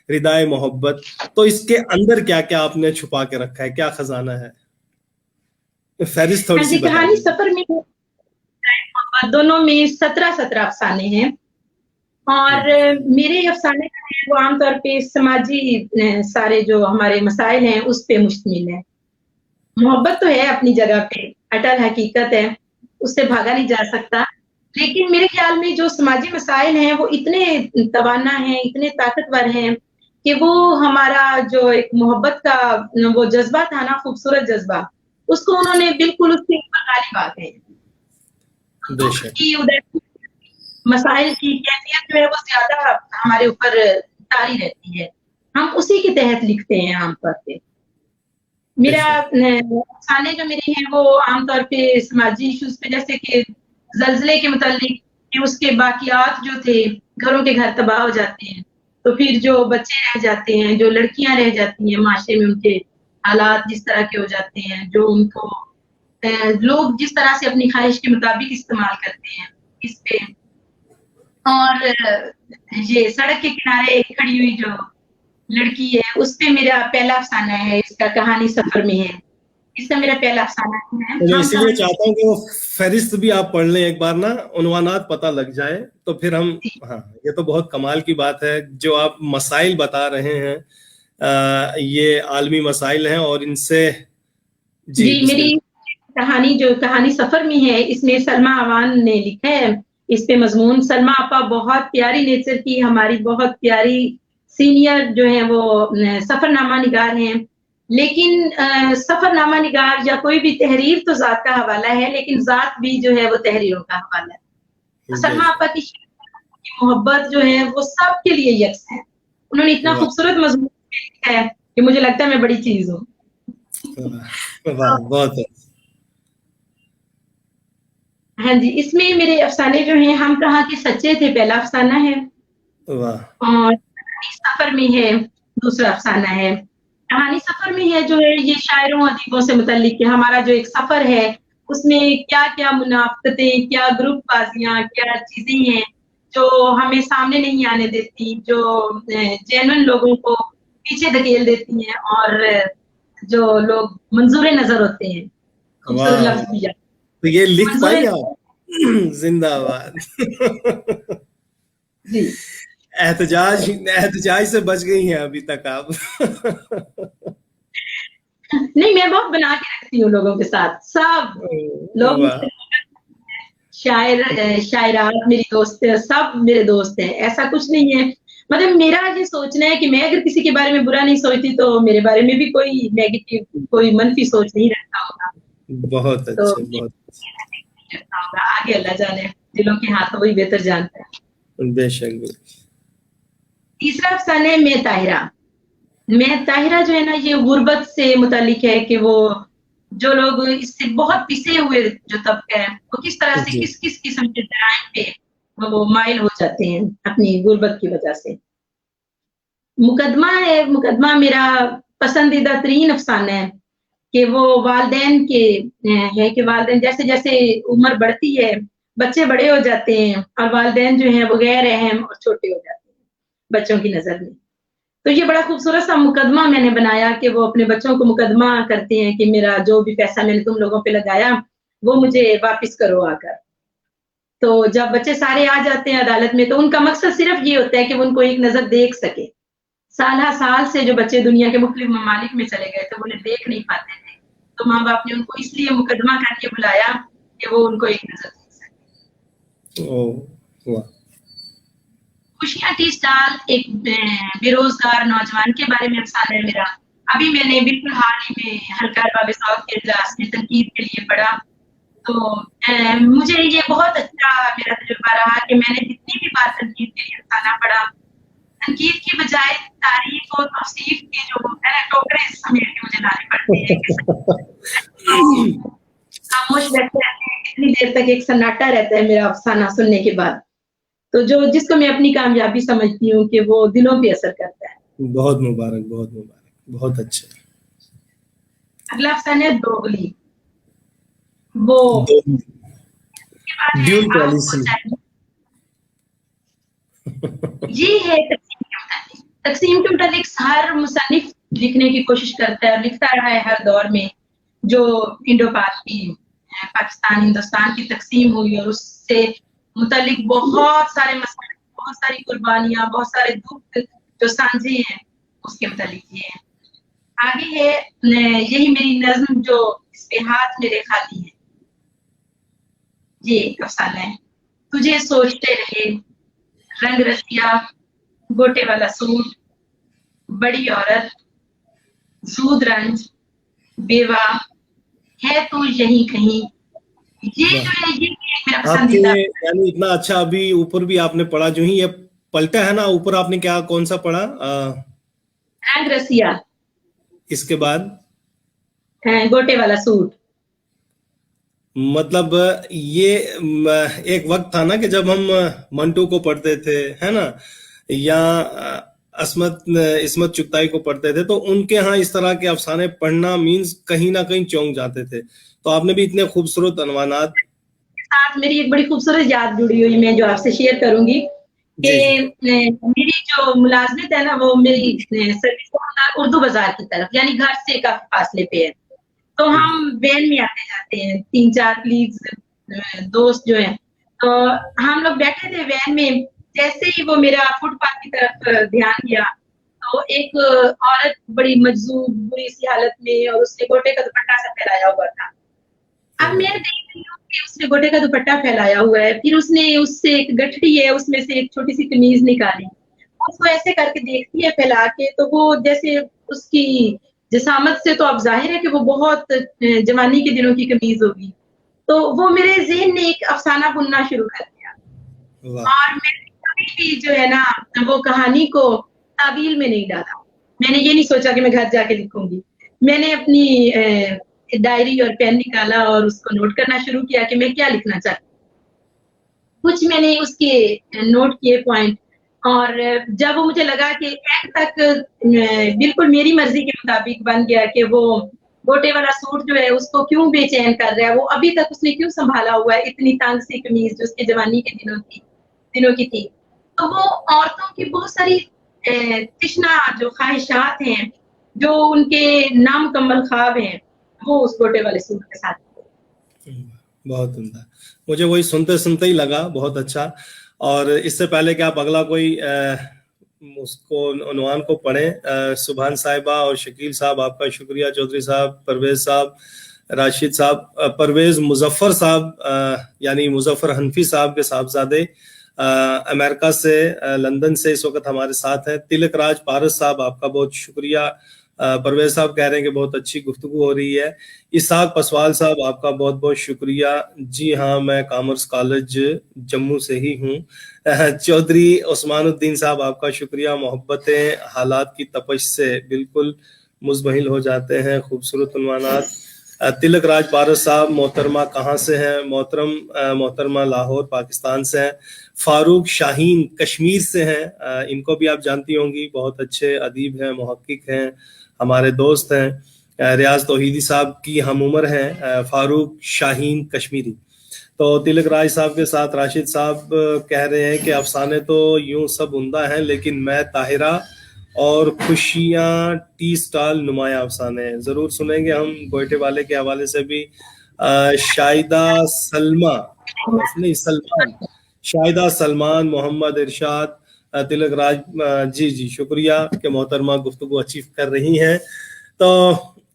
रिदाए मोहब्बत, तो इसके अंदर क्या क्या आपने छुपा के रखा है, क्या खजाना है, फहरिस्त थोड़ी सी कहानी सफर में दोनों में 17 अफसाने हैं, और मेरे अफसाने हैं वो आमतौर पे समाजी सारे जो हमारे मसाइल हैं उस पे मुश्तमिल है। मोहब्बत तो है अपनी जगह पे, अटल हकीकत है, उससे भागा नहीं जा सकता, लेकिन मेरे ख्याल में जो समाजी मसाइल हैं वो इतने तवाना हैं, इतने ताकतवर हैं कि वो हमारा जो एक मोहब्बत का वो जज्बा था ना, खूबसूरत जज्बा, उसको उन्होंने बिल्कुल उसके ऊपर गालिब आ गए। मसाइल की कैफियत जो है वो ज्यादा हमारे ऊपर तारी रहती है, हम उसी के तहत लिखते हैं आमतौर पे। मेरा अफसाने जो मेरे हैं वो आमतौर पे समाजी इश्यूज पे, जैसे कि जल्जले के मुतालिक कि उसके बाकियात जो थे, घरों के घर तबाह हो जाते हैं, तो फिर जो बच्चे रह जाते हैं, जो लड़कियां रह जाती हैं, माशरे में उनके हालात जिस तरह के हो जाते हैं, जो उनको लोग जिस तरह से अपनी ख्वाहिश के मुताबिक इस्तेमाल करते हैं, इस पे। और ये सड़क के किनारे एक खड़ी हुई जो लड़की है, उस पे मेरा पहला अफसाना है, इसका कहानी सफर में है, इसका मेरा पहला अफसाना है। तो इसीलिए चाहता हूँ कि वो फहरिस्त भी आप पढ़ लें एक बार ना, उन्वानात पता लग जाए तो फिर हम, हाँ ये तो बहुत कमाल की बात है जो आप मसाइल बता रहे हैं, ये आलमी मसाइल हैं और इनसे जी मेरी कहानी जो कहानी सफर में है, इसमें सलमा अवान ने लिखा है, इस पे मजमून सलमा आपा बहुत प्यारी नेचर की, हमारी बहुत प्यारी सीनियर जो है वो सफरनामा निगार हैं, लेकिन सफरनामा निगार या कोई भी तहरीर तो जात का हवाला है, लेकिन जात भी जो है वो तहरीरों का हवाला है। सलमा आपा की मोहब्बत जो है वो सबके लिए यकसा है, उन्होंने इतना खूबसूरत मजमून लिखा है कि मुझे लगता है मैं बड़ी चीज हूँ। बहुत हाँ जी, इसमें मेरे अफसाने जो हैं, हम कहाँ के सच्चे थे, पहला अफसाना है, और सफर में है दूसरा अफसाना है। कहानी सफर में है जो है ये शायरों अदीबों से मुतल्लिक है, हमारा जो एक सफर है उसमें क्या क्या मुनाफकतें, क्या ग्रुप बाजियां, क्या चीजें हैं जो हमें सामने नहीं आने देती, जो जेन्युइन लोगों को पीछे धकेल देती हैं, और जो लोग मंजूर नजर होते हैं, खूबसूरत लफ्ज दिया, तो ये लिख पाई आप? जिंदाबाद। जी, एहतजाज से बच गई हैं अभी तक आप। नहीं मैं बहुत बना के रखती हूँ लोगों के साथ, सब लोग शायर शायरात मेरी दोस्त है, सब मेरे दोस्त हैं, ऐसा कुछ नहीं है। मतलब मेरा ये सोचना है कि मैं अगर किसी के बारे में बुरा नहीं सोचती तो मेरे बारे में भी कोई नेगेटिव, कोई मनफी सोच नहीं रखता होगा। बहुत अच्छे, तो बहुत आगे अल्लाह जाने, दिलों के हाथ वही बेहतर जानता है। बेशक। तीसरा अफसाना है मैं ताहिरा। मैं ताहिरा जो है ना, ये गुर्बत से मुतालिक है कि वो जो लोग इससे बहुत पिसे हुए जो तबका है, वो किस तरह से किस किस किस्म के जराइम पे वो माइल हो जाते हैं अपनी गुर्बत की वजह से। मुकदमा है, मुकदमा मेरा पसंदीदा तरीन अफसाना है कि वो वालिदैन के है कि वालिदैन जैसे जैसे उम्र बढ़ती है, बच्चे बड़े हो जाते हैं और वालिदैन जो है वो गैर अहम और छोटे हो जाते हैं बच्चों की नजर में। तो ये बड़ा खूबसूरत सा मुकदमा मैंने बनाया कि वो अपने बच्चों को मुकदमा करते हैं कि मेरा जो भी पैसा मैंने तुम लोगों पे लगाया वो मुझे वापस करो आकर। तो जब बच्चे सारे आ जाते हैं अदालत में, तो उनका मकसद सिर्फ ये होता है कि वो उनको एक नजर देख सके। साल से जो बच्चे दुनिया के मुख्तलिफ ममालिक में चले गए थे, वो उन्हें देख नहीं पाते थे, तो माँ बाप ने उनको इसलिए मुकदमा करके बुलाया कि वो उनको एक नजर देख सके। खुशियां टी स्टॉल एक बेरोजगार नौजवान के बारे में अफसाना है मेरा। अभी मैंने बिल्कुल हाल ही में हल्का बाबे साहब के इजलास में तनकीद के लिए पढ़ा, तो मुझे ये बहुत अच्छा मेरा तजुर्बा रहा कि मैंने जितनी भी बार तनकीद के लिए अफसाना पढ़ा, तनकीद की बजाय तारीफ और तौसीफ के जो है ना टोकरे समेट के मुझे लाने पड़ते हैं। खामोश बैठे रहते हैं, कितनी देर तक एक सन्नाटा रहता है मेरा अफसाना सुनने के बाद। तो जो जिसको मैं अपनी कामयाबी समझती हूँ कि वो दिलों पे असर करता है। बहुत मुबारक, बहुत मुबारक, बहुत अच्छे। अगला अफसाना है दोगली। वो ड्यूल पॉलिसी ये है तकसीम के मुतालिक हर मुसन्निफ लिखने की कोशिश करता है और लिखता रहा है हर दौर में। जो इंडो पाक की पाकिस्तान हिंदुस्तान की तकसीम हुई और उससे मुतालिक बहुत सारे मसाइल, बहुत सारी कुर्बानियां, बहुत सारे दुख जो साझे हैं उसके मुतालिक ये है। आगे है यही मेरी नज्म जो इस पे हाथ मेरे खाली है। ये अफसाना है। तुझे सोचते रहे रंग रसिया, गोटे वाला सूट, बड़ी औरत, सूद रंज, बेवा, है तू यहीं कहीं। ये जो है ये मेरा पसंदीदा। यानी इतना अच्छा अभी ऊपर भी आपने पढ़ा, जो ही ये पलटा है ना ऊपर, आपने क्या कौन सा पढ़ा? रंग रसिया। इसके बाद गोटे वाला सूट। मतलब ये एक वक्त था ना कि जब हम मंटू को पढ़ते थे, है ना, या इसमत चुगताई को पढ़ते थे, तो उनके यहाँ इस तरह के अफसाने पढ़ना मीन्स कहीं ना कहीं चौंक जाते थे। तो आपने भी इतने खूबसूरत अनवानात साथ मेरी एक बड़ी खूबसूरत याद जुड़ी हुई मैं जो आपसे शेयर करूंगी कि मेरी जो मुलाजमत है ना वो मेरी सर्विस उर्दू बाजार की तरफ, यानी घर से काफी फासले पे है। तो हम वैन में आते जाते हैं, 3-4 प्लीज दोस्त जो हैं, तो हम लोग बैठे थे वैन में। जैसे ही वो मेरा फुटपाथ की तरफ ध्यान किया तो एक औरत बड़ी मजबूर बुरी सी हालत में और उसने गोटे का दुपट्टा सा फैलाया हुआ था। अब मैं देख रही हूँ कि उसने गोटे का दुपट्टा फैलाया हुआ है, फिर उसने उससे एक गठड़ी है उसमें से एक छोटी सी कमीज निकाली, उसको ऐसे करके देखती है फैला के, तो वो जैसे उसकी जिसामत से तो अब जाहिर है कि वो बहुत जवानी के दिनों की कमीज होगी। तो वो मेरे ज़हन ने एक अफसाना बुनना शुरू कर दिया और मैंने कभी भी जो है ना वो कहानी को तावील में नहीं डाला। मैंने ये नहीं सोचा कि मैं घर जाके लिखूंगी। मैंने अपनी डायरी और पेन निकाला और उसको नोट करना शुरू किया कि मैं क्या लिखना चाहती हूँ। कुछ मैंने उसके नोट किए पॉइंट, और जब वो मुझे लगा कि एंड तक बिल्कुल मेरी मर्जी के मुताबिक बन गया कि वो गोटे वाला सूट जो है उसको क्यों बेचैन कर रहा है, वो अभी तक उसने क्यों संभाला हुआ है, इतनी तंग सी कमीज जो उसके जवानी के दिनों की थी। तो वो औरतों की बहुत सारी तिश्ना जो ख्वाहिशात हैं, जो उनके नामुकम्मल ख्वाब हैं, वो उस गोटे वाले सूट के साथ। बहुत उम्दा। मुझे वही सुनते सुनते ही लगा बहुत अच्छा। और इससे पहले कि आप अगला कोई उसको उन्वान को पढ़ें, सुभान साहिबा और शकील साहब आपका शुक्रिया, चौधरी साहब, परवेज साहब, राशिद साहब, परवेज मुजफ्फर साहब यानी मुजफ्फर हनफी साहब के साहबजादे अमेरिका से, लंदन से इस वक्त हमारे साथ हैं। तिलक राज पारस साहब आपका बहुत शुक्रिया। परवेज साहब कह रहे हैं कि बहुत अच्छी गुफ्तगू हो रही है। इसाक पसवाल साहब आपका बहुत बहुत शुक्रिया। जी हाँ, मैं कॉमर्स कॉलेज जम्मू से ही हूँ। चौधरी उस्मानुद्दीन साहब आपका शुक्रिया। मोहब्बतें हालात की तपश से बिल्कुल मुज़महिल हो जाते हैं, खूबसूरत उन्वानात। तिलक राज पारस साहब मोहतरमा कहाँ से हैं? मोहतरमा लाहौर पाकिस्तान से हैं। फारूक शाहीन कश्मीर से हैं, इनको भी आप जानती होंगी, बहुत अच्छे अदीब हैं, मुहक्किक हैं, हमारे दोस्त हैं। रियाज तौहीदी साहब की हम उम्र हैं, फारूक शाहीन कश्मीरी। तो तिलक राज साहब के साथ राशिद साहब कह रहे हैं कि अफसाने तो यूं सब उम्दा हैं, लेकिन मैं ताहिरा और खुशियां टी स्टॉल नुमाया अफसाने हैं। जरूर सुनेंगे हम गोयटे वाले के हवाले से भी। शाहिदा सलमा नहीं सलमान शाहिदा सलमान, मोहम्मद इरशाद, तिलक राज जी जी शुक्रिया कि मोहतरमा गुफ्तगू अच्छी कर रही हैं। तो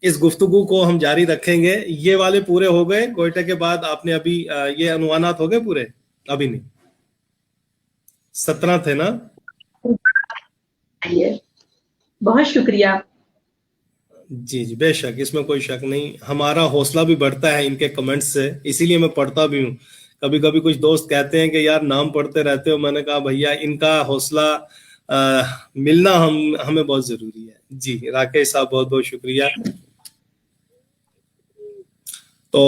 इस गुफ्तगू को हम जारी रखेंगे। ये वाले पूरे हो गए गोयटे के बाद? आपने अभी ये अनुवानात हो गए पूरे? अभी नहीं, 17 थे ना? ہے. بہت شکریہ. جی جی بے شک، اس میں کوئی شک نہیں. ہمارا حوصلہ بھی بڑھتا ہے ان کے کمنٹس سے، اسی لیے میں پڑھتا بھی ہوں. کبھی کبھی کچھ دوست کہتے ہیں کہ یار نام پڑھتے رہتے ہو. میں نے کہا بھیا ان کا حوصلہ ملنا ہمیں بہت ضروری ہے. جی راکیش صاحب بہت بہت شکریہ. تو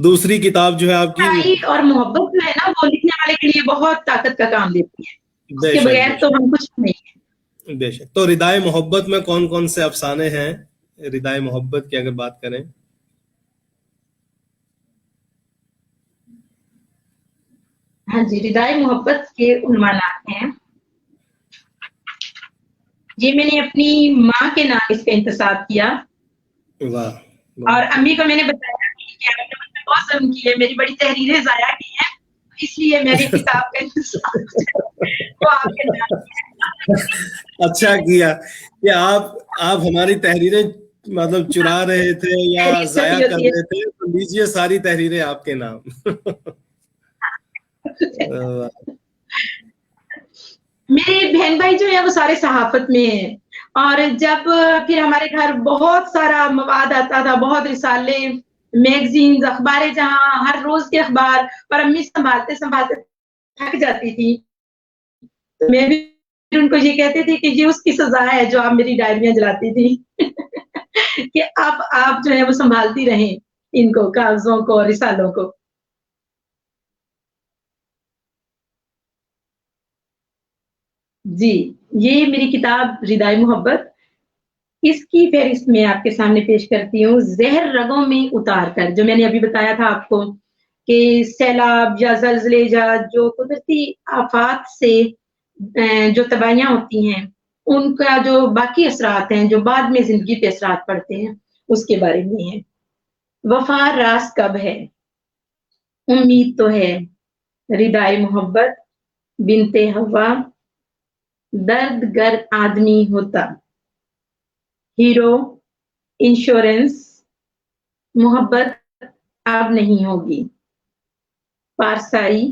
دوسری کتاب جو ہے آپ کی، اور محبت جو ہے نا وہ لکھنے والے کے لیے بہت طاقت کا کام دیتی ہے. اس بے کے شک بغیر بے تو ہم کچھ نہیں ہیں. شک بے شک. تو ردائے محبت میں کون کون سے افسانے ہیں؟ ردائے محبت کی اگر بات کریں، ہاں جی، ردائے محبت کے عنوانات ہیں. یہ میں نے اپنی ماں کے نام اس کا انتساب کیا، واہ اور امی کو میں نے بتایا کہ آپ نے مجھ پہ بہت ظلم کی ہے، میری بڑی تحریریں ضائع کی ہیں، اس لیے میری کتاب کا انتساب وہ آپ کے نام کیا. اچھا کیا کہ آپ ہماری تحریریں مطلب چرا رہے تھے یا ضائع کر رہے تھے، تو لیجیے ساری تحریریں آپ کے نام. میرے بہن بھائی جو ہے وہ سارے صحافت میں ہیں، اور جب پھر ہمارے گھر بہت سارا مواد آتا تھا، بہت رسالے، میگزینز، اخباریں، جہاں ہر روز کے اخبار، اور امی سنبھالتے سنبھالتے تھک جاتی تھی. میں بھی ان کو یہ کہتی تھی کہ یہ اس کی سزا ہے جو آپ میری ڈائریاں جلاتی تھی کہ اب آپ جو ہے وہ سنبھالتی رہیں ان کو، کاغذوں کو، رسالوں کو. جی، یہ میری کتاب ردائے محبت. اس کی فہرست میں آپ کے سامنے پیش کرتی ہوں. زہر رگوں میں اتار کر، جو میں نے ابھی بتایا تھا آپ کو کہ سیلاب یا زلزلے یا جو قدرتی آفات سے جو تباہیاں ہوتی ہیں، ان کا جو باقی اثرات ہیں جو بعد میں زندگی پہ اثرات پڑتے ہیں، اس کے بارے میں ہے. وفا راز کب ہے، امید تو ہے، ردائے محبت، بنتے ہوا، درد گر آدمی ہوتا، ہیرو، انشورنس، محبت اب نہیں ہوگی، پارسائی،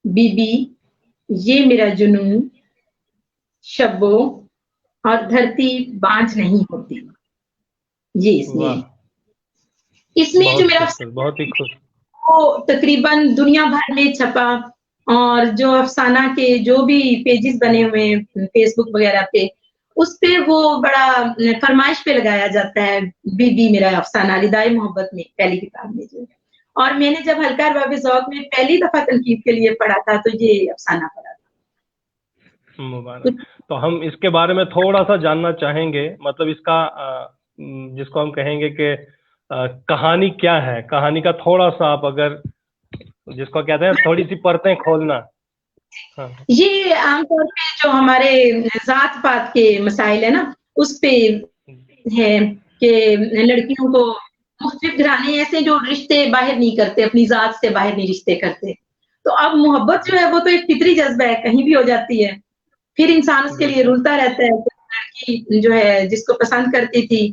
بی بی، یہ میرا جنون، شبو، اور دھرتی بانج نہیں ہوتی. یہ اس میں جو میرا بہت ہی خوش. وہ تقریباً دنیا بھر میں چھپا، اور جو افسانہ کے جو بھی پیجز بنے ہوئے ہیں فیس بک وغیرہ پہ، اس پہ وہ بڑا فرمائش پہ لگایا جاتا ہے بی بی میرا افسانہ ردائے محبت میں، پہلی کتاب میں جو. اور میں نے جب ہلکا ارباب ذوق میں پہلی دفعہ تنقید کے لیے پڑھا تھا تو یہ افسانہ پڑھا تھا. مبارک. تو ہم اس کے بارے میں تھوڑا سا جاننا چاہیں گے، مطلب اس کا جس کو ہم کہیں گے کہ کہانی کیا ہے، کہانی کا تھوڑا سا آپ اگر، جس کو کہتے ہیں تھوڑی سی پرتیں کھولنا. یہ عام طور پہ جو ہمارے ذات پات کے مسائل ہیں نا، اس پہ ہے کہ لڑکیوں کو مختلف گھرانے ایسے جو رشتے باہر نہیں کرتے، اپنی ذات سے باہر نہیں رشتے کرتے. تو اب محبت جو ہے وہ تو ایک فطری جذبہ ہے، کہیں بھی ہو جاتی ہے. پھر انسان اس کے لیے رولتا رہتا ہے. لڑکی جو ہے جس کو پسند کرتی تھی،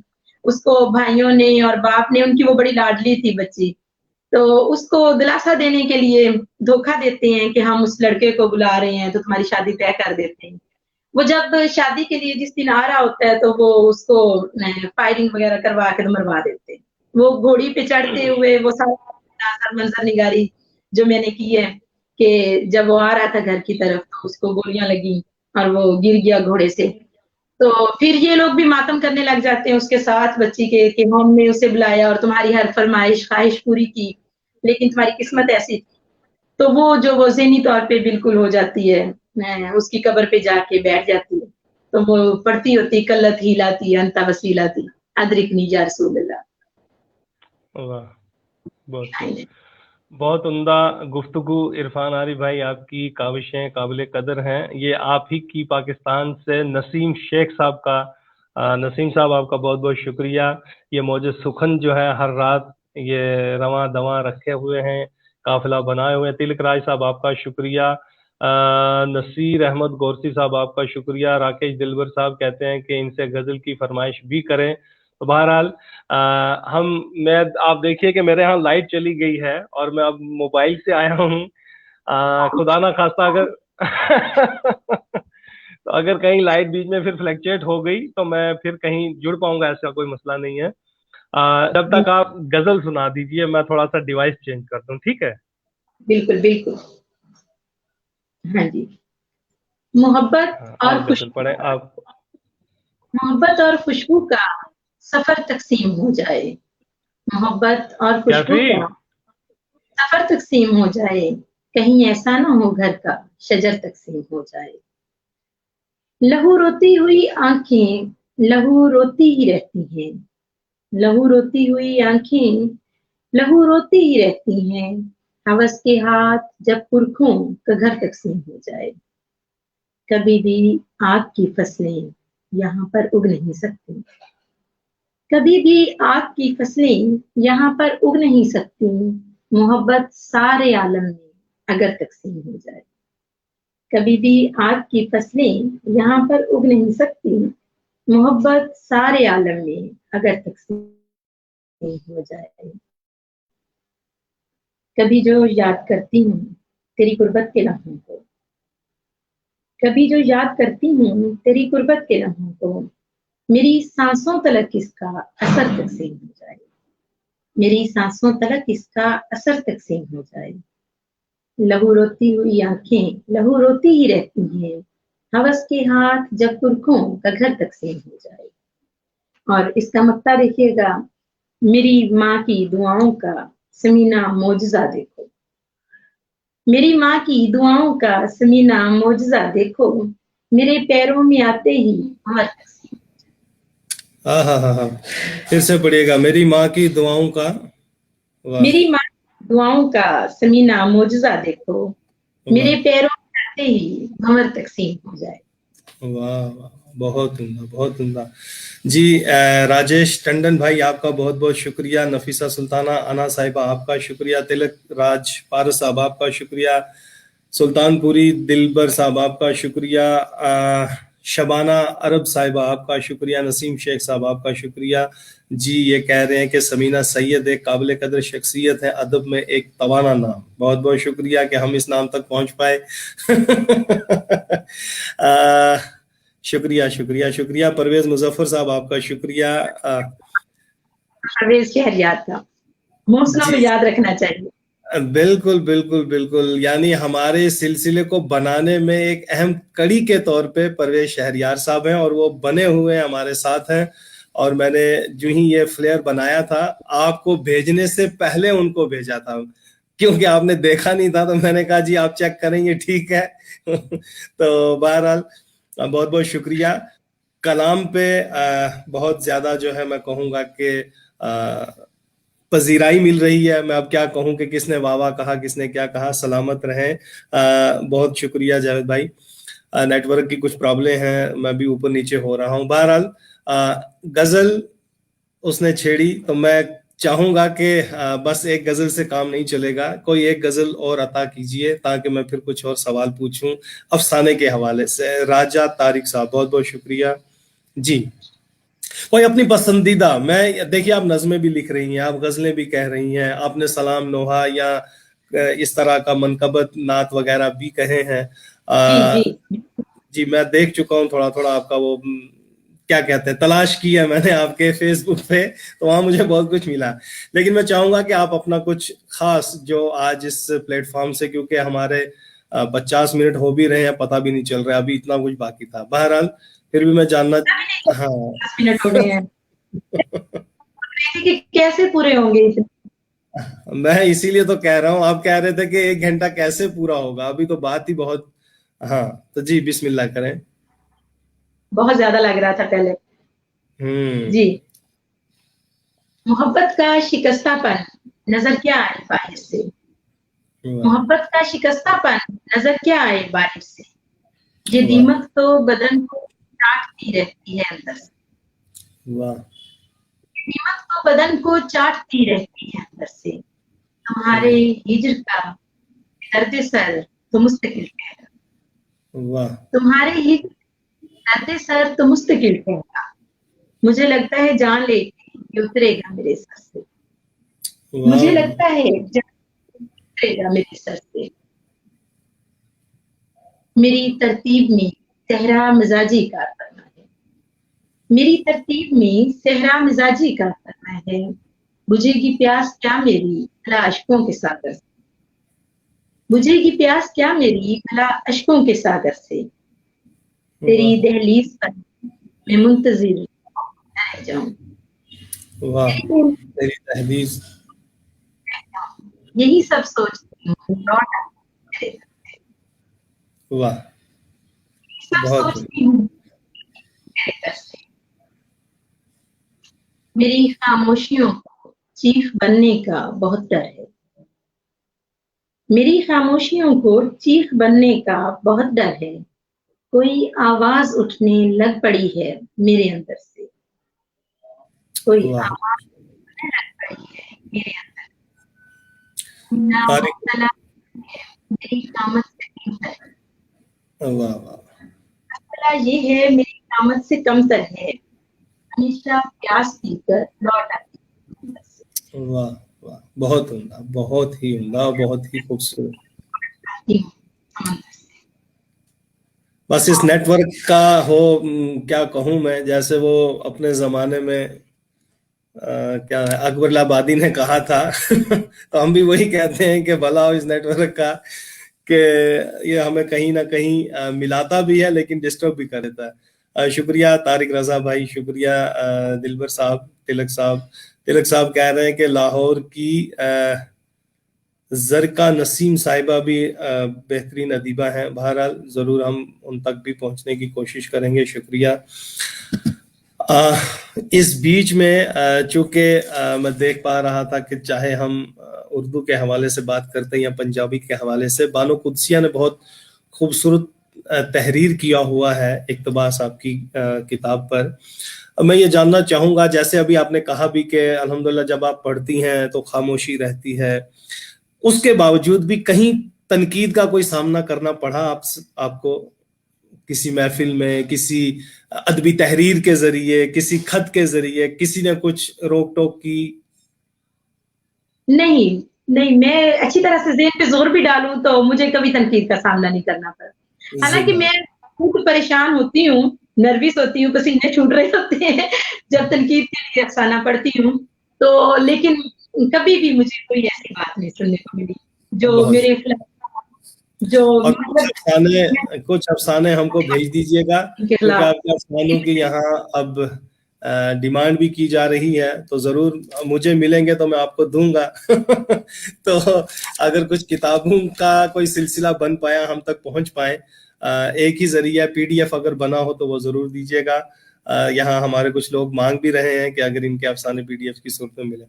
اس کو بھائیوں نے اور باپ نے، ان کی وہ بڑی لاڈلی تھی بچی، تو اس کو دلاسا دینے کے لیے دھوکہ دیتے ہیں کہ ہم اس لڑکے کو بلا رہے ہیں تو تمہاری شادی طے کر دیتے ہیں. وہ جب شادی کے لیے جس دن آ رہا ہوتا ہے تو وہ اس کو فائرنگ وغیرہ کروا کے مروا دیتے ہیں. وہ گھوڑی پہ چڑھتے ہوئے وہ سارا منظر نگاری جو میں نے کی ہے کہ جب وہ آ رہا تھا گھر کی طرف تو اس کو گولیاں لگی اور وہ گر گیا گھوڑے سے. تو پھر یہ لوگ بھی ماتم کرنے لگ جاتے ہیں اس کے ساتھ بچی کے کہ ہم نے اسے بلایا اور تمہاری ہر فرمائش خواہش پوری کی، لیکن تمہاری قسمت ایسی تھی. تو وہ ذہنی طور پہ بالکل ہو جاتی ہے، اس کی قبر پہ جا کے بیٹھ جاتی ہے. تو وہ پڑھتی ہوتی کلت ہی لاتی انتا وسیلاتی ادرکنی یا رسول اللہ. بہت عمدہ گفتگو عرفان عاری بھائی، آپ کی کاوشیں قابل قدر ہیں. یہ آپ ہی کی پاکستان سے نسیم شیخ صاحب کا، نسیم صاحب آپ کا بہت بہت شکریہ. یہ موج سخن جو ہے ہر رات یہ رواں دواں رکھے ہوئے ہیں، قافلہ بنائے ہوئے ہیں. تلک راج صاحب آپ کا شکریہ. نصیر احمد گورسی صاحب آپ کا شکریہ. راکیش دلبر صاحب کہتے ہیں کہ ان سے غزل کی فرمائش بھی کریں. تو بہرحال آپ دیکھیے کہ میرے ہاں لائٹ چلی گئی ہے اور میں اب موبائل سے آیا ہوں. خدا نہ خواستہ اگر تو اگر کہیں لائٹ بیچ میں پھر فلیکچویٹ ہو گئی تو میں پھر کہیں جڑ پاؤں گا، ایسا کوئی مسئلہ نہیں ہے. جب تک آپ غزل سنا دیجئے میں تھوڑا سا ڈیوائس چینج کرتا ہوں، ٹھیک ہے؟ بالکل بالکل. ہاں جی. محبت اور آپ غزل پڑھیں آپ. محبت اور خوشبو کا سفر تقسیم ہو جائے. محبت اور کیا خوشبو تھی؟ کا سفر تقسیم ہو جائے. کہیں ایسا نہ ہو گھر کا شجر تقسیم ہو جائے. لہو روتی ہوئی آنکھیں لہو روتی ہی رہتی ہیں. لہو روتی ہوئی آنکھیں لہو روتی ہی رہتی ہیں. ہوس کے ہاتھ جب پرکھوں کا گھر تقسیم ہو جائے. کبھی بھی آگ کی فصلیں یہاں پر اگ نہیں سکتی. کبھی بھی آگ کی فصلیں یہاں پر اگ نہیں سکتی. محبت سارے عالم میں اگر تقسیم ہو جائے. کبھی بھی آگ کی فصلیں یہاں پر اگ نہیں سکتی. محبت سارے عالم میں اگر تقسیم ہو جائے. کبھی جو یاد کرتی ہوں تیری قربت کے لمحوں کو. کبھی جو یاد کرتی ہوں تیری قربت کے لمحوں کو. میری سانسوں تلک اس کا اثر تقسیم ہو جائے. میری سانسوں تلک اس کا اثر تقسیم ہو جائے. لہو روتی ہوئی آنکھیں لہو روتی ہی رہتی ہیں. ہوس کے ہاتھ جب پرکھوں کا گھر تقسیم ہو جائے. اور اس کا مقطع دیکھیے گا. میری ماں کی دعاؤں کا سمینہ معجزہ دیکھو. میری ماں کی دعاؤں کا سمینہ معجزہ دیکھو. میرے پیروں میں آتے ہی عمر تقسیم. ہاں ہاں ہاں ہاں پھر سے پڑھیے گا. میری ماں کی دعاؤں کا. واہ میری ماں کی دعاؤں کا سمینہ معجزہ دیکھو. میرے واہ پیروں میں آتے ہی عمر تقسیم ہو جائے. واہ واہ بہت عمدہ بہت عمدہ. جی راجیش ٹنڈن بھائی آپ کا بہت بہت شکریہ. نفیسہ سلطانہ انا صاحبہ آپ کا شکریہ. تلک راج پارس صاحب آپ کا شکریہ. سلطان پوری دلبر صاحب آپ کا شکریہ. شبانہ عرب صاحبہ آپ کا شکریہ. نسیم شیخ صاحب آپ کا شکریہ. جی یہ کہہ رہے ہیں کہ سمینہ سید ایک قابل قدر شخصیت ہے، ادب میں ایک توانا نام. بہت بہت شکریہ کہ ہم اس نام تک پہنچ پائے. شکریہ شکریہ شکریہ. پرویز مظفر صاحب آپ کا شکریہ. پرویز شہریار کا محسنوں کو جی یاد رکھنا چاہیے. بالکل بالکل بالکل. یعنی ہمارے سلسلے کو بنانے میں ایک اہم کڑی کے طور پہ پرویز شہریار صاحب ہیں اور وہ بنے ہوئے ہمارے ساتھ ہیں. اور میں نے جو ہی یہ فلیئر بنایا تھا آپ کو بھیجنے سے پہلے ان کو بھیجا تھا، کیونکہ آپ نے دیکھا نہیں تھا تو میں نے کہا جی آپ چیک کریں گے ٹھیک ہے. تو بہرحال بہت بہت شکریہ. کلام پہ بہت زیادہ جو ہے میں کہوں گا کہ پذیرائی مل رہی ہے. میں اب کیا کہوں کہ کس نے واہ واہ کہا کس نے کیا کہا. سلامت رہیں. بہت شکریہ جاوید بھائی. نیٹ ورک کی کچھ پرابلم ہیں، میں بھی اوپر نیچے ہو رہا ہوں. بہرحال غزل اس نے چھیڑی تو میں چاہوں گا کہ بس ایک غزل سے کام نہیں چلے گا. کوئی ایک غزل اور عطا کیجئے تاکہ میں پھر کچھ اور سوال پوچھوں افسانے کے حوالے سے. راجہ طارق صاحب بہت بہت شکریہ. جی کوئی اپنی پسندیدہ. میں دیکھیے آپ نظمیں بھی لکھ رہی ہیں، آپ غزلیں بھی کہہ رہی ہیں، آپ نے سلام نوحہ یا اس طرح کا منقبت نعت وغیرہ بھی کہے ہیں. جی جی میں دیکھ چکا ہوں تھوڑا تھوڑا آپ کا وہ کیا کہتے ہیں تلاش کیا میں نے آپ کے فیس بک پہ، تو وہاں مجھے بہت کچھ ملا. لیکن میں چاہوں گا کہ آپ اپنا کچھ خاص جو آج اس پلیٹ فارم سے، کیونکہ ہمارے 50 منٹ ہو بھی رہے ہیں پتہ بھی نہیں چل رہا، ابھی اتنا کچھ باقی تھا. بہرحال پھر بھی میں جاننا 10 منٹ ہو گئے ہیں کہ کیسے پورے ہوں گے. میں اسی لیے تو کہہ رہا ہوں. آپ کہہ رہے تھے کہ 1 گھنٹہ کیسے پورا ہوگا، ابھی تو بات ہی بہت. ہاں تو جی بسم اللہ کریں. بہت زیادہ لگ رہا تھا پہلے. جی محبت کا شکستہ پن نظر کیا آئے باہر سے. محبت کا شکستہ پن نظر کیا آئے باہر سے. یہ دیمک تو بدن کو چاٹتی رہتی ہے اندر سے. دیمک تو بدن کو چاٹتی رہتی ہے اندر سے. تمہارے ہجر کا درد سر تو مستقل رہے گا. تمہارے ہجر درد سر تو مستقل رہے گا. مجھے لگتا ہے جان لے کے اترے گا میرے سر سے. مجھے لگتا ہے جان اترے گا میرے سر سے. میری ترتیب میں सहरा मिजाजी का फरमा है। मेरी तरतीब में सहरा मिजाजी का फरमा है। बुझेगी प्यास क्या मेरी भला अश्कों के सागर से, बुझेगी प्यास क्या मेरी भला अश्कों के सागर से, तेरी दहलीज पर मैं मुंतजिर रह जाऊं। वाह, तेरी दहलीज, यही सब सोचती हूँ लौट आ मेरे घर से। वाह, सब बहुत सोचती हूँ मेरे घर से। मेरी खामोशियों को चीख बनने का बहुत डर है। मेरी खामोशियों को चीख बनने का बहुत डर है। कोई आवाज उठने लग पड़ी है मेरे अंदर से, कोई वाह। आवाज उठने लग पड़ी है मेरे अंदर। ना तारिक, मुब्तला है मेरी कामत से कमतर, वाह वाह, मुब्तला ये है मेरी कामत से कमतर है, हमेशा प्यास पीकर लौट आती हूँ अंदर से। वाह वाह, बहुत उम्दा, बहुत ही उम्दा, बहुत ही खूबसूरत। आती हूँ समंदर से। बस इस नेटवर्क का हो, क्या कहूँ मैं, जैसे वो अपने जमाने में क्या है, अकबर आबादी ने कहा था तो हम भी वही कहते हैं कि भला हो इस नेटवर्क का, कि ये हमें कहीं ना कहीं मिलाता भी है लेकिन डिस्टर्ब भी कर देता है। शुक्रिया तारिक रजा भाई, शुक्रिया दिलबर साहब, तिलक साहब कह रहे हैं कि लाहौर की जरका नसीम साहिबा भी बेहतरीन अदीबा हैं। बहरहाल जरूर हम उन तक भी पहुंचने की कोशिश करेंगे, शुक्रिया। इस बीच में चूंकि मैं देख पा रहा था कि चाहे हम उर्दू के हवाले से बात करते हैं या पंजाबी के हवाले से, बानो कुद्सिया ने बहुत खूबसूरत तहरीर किया हुआ है इक़्तिबास आपकी किताब पर। मैं ये जानना चाहूँगा, जैसे अभी आपने कहा भी कि अल्हम्दुलिल्लाह जब आप पढ़ती हैं तो खामोशी रहती है, उसके बावजूद भी कहीं तनकीद का कोई सामना करना पड़ा आपको किसी महफिल में, किसी अदबी तहरीर के जरिए, किसी खत के जरिए, किसी ने कुछ रोक टोक की? नहीं नहीं, मैं अच्छी तरह से ज़हन पे जोर भी डालूं तो मुझे कभी तनकीद का सामना नहीं करना पड़ा। हालांकि मैं खुद परेशान होती हूँ, नर्वस होती हूँ, पसीने छूट रहे होते हैं जब तनकीद के लिए अफसाना पढ़ती हूँ, तो लेकिन कभी भी मुझे कोई ऐसी बात नहीं सुनने को मिली जो मेरे खिलाफ, जो और कुछ अफसाने हमको भेज दीजिएगा, क्योंकि आपके अफसानों की यहाँ अब डिमांड भी की जा रही है, तो जरूर मुझे मिलेंगे तो मैं आपको दूंगा तो अगर कुछ किताबों का कोई सिलसिला बन पाया, हम तक पहुंच पाए, एक ही जरिया पीडीएफ अगर बना हो तो वो जरूर दीजिएगा। यहाँ हमारे कुछ लोग मांग भी रहे हैं कि अगर इनके अफसाने पीडीएफ की सूरत में मिले।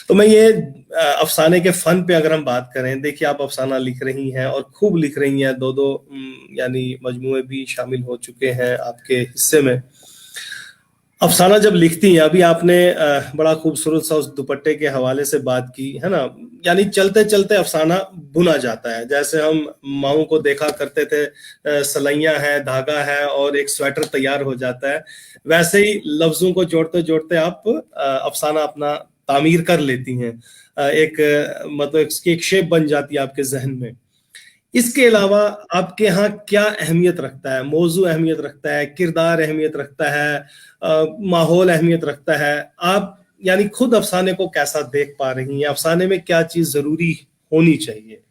तो मैं ये अफसाने के फन पे अगर हम बात करें, देखिए आप अफसाना लिख रही हैं और खूब लिख रही हैं, दो यानी मजमूए भी शामिल हो चुके हैं आपके हिस्से में। अफसाना जब लिखती हैं, अभी आपने बड़ा खूबसूरत सा उस दुपट्टे के हवाले से बात की है ना, यानी चलते चलते अफसाना बुना जाता है। जैसे हम माओं को देखा करते थे, सलाइयां हैं, धागा है और एक स्वेटर तैयार हो जाता है, वैसे ही लफ्जों को जोड़ते जोड़ते आप अफसाना अपना तामीर कर लेती हैं, मतलब इसकी एक शेप बन जाती है आपके जहन में। इसके अलावा आपके यहाँ क्या अहमियत रखता है? मौजू अहमियत रखता है, किरदार अहमियत रखता है, माहौल अहमियत रखता है? आप यानी खुद अफसाने को कैसा देख पा रही हैं? अफसाने में क्या चीज जरूरी होनी चाहिए?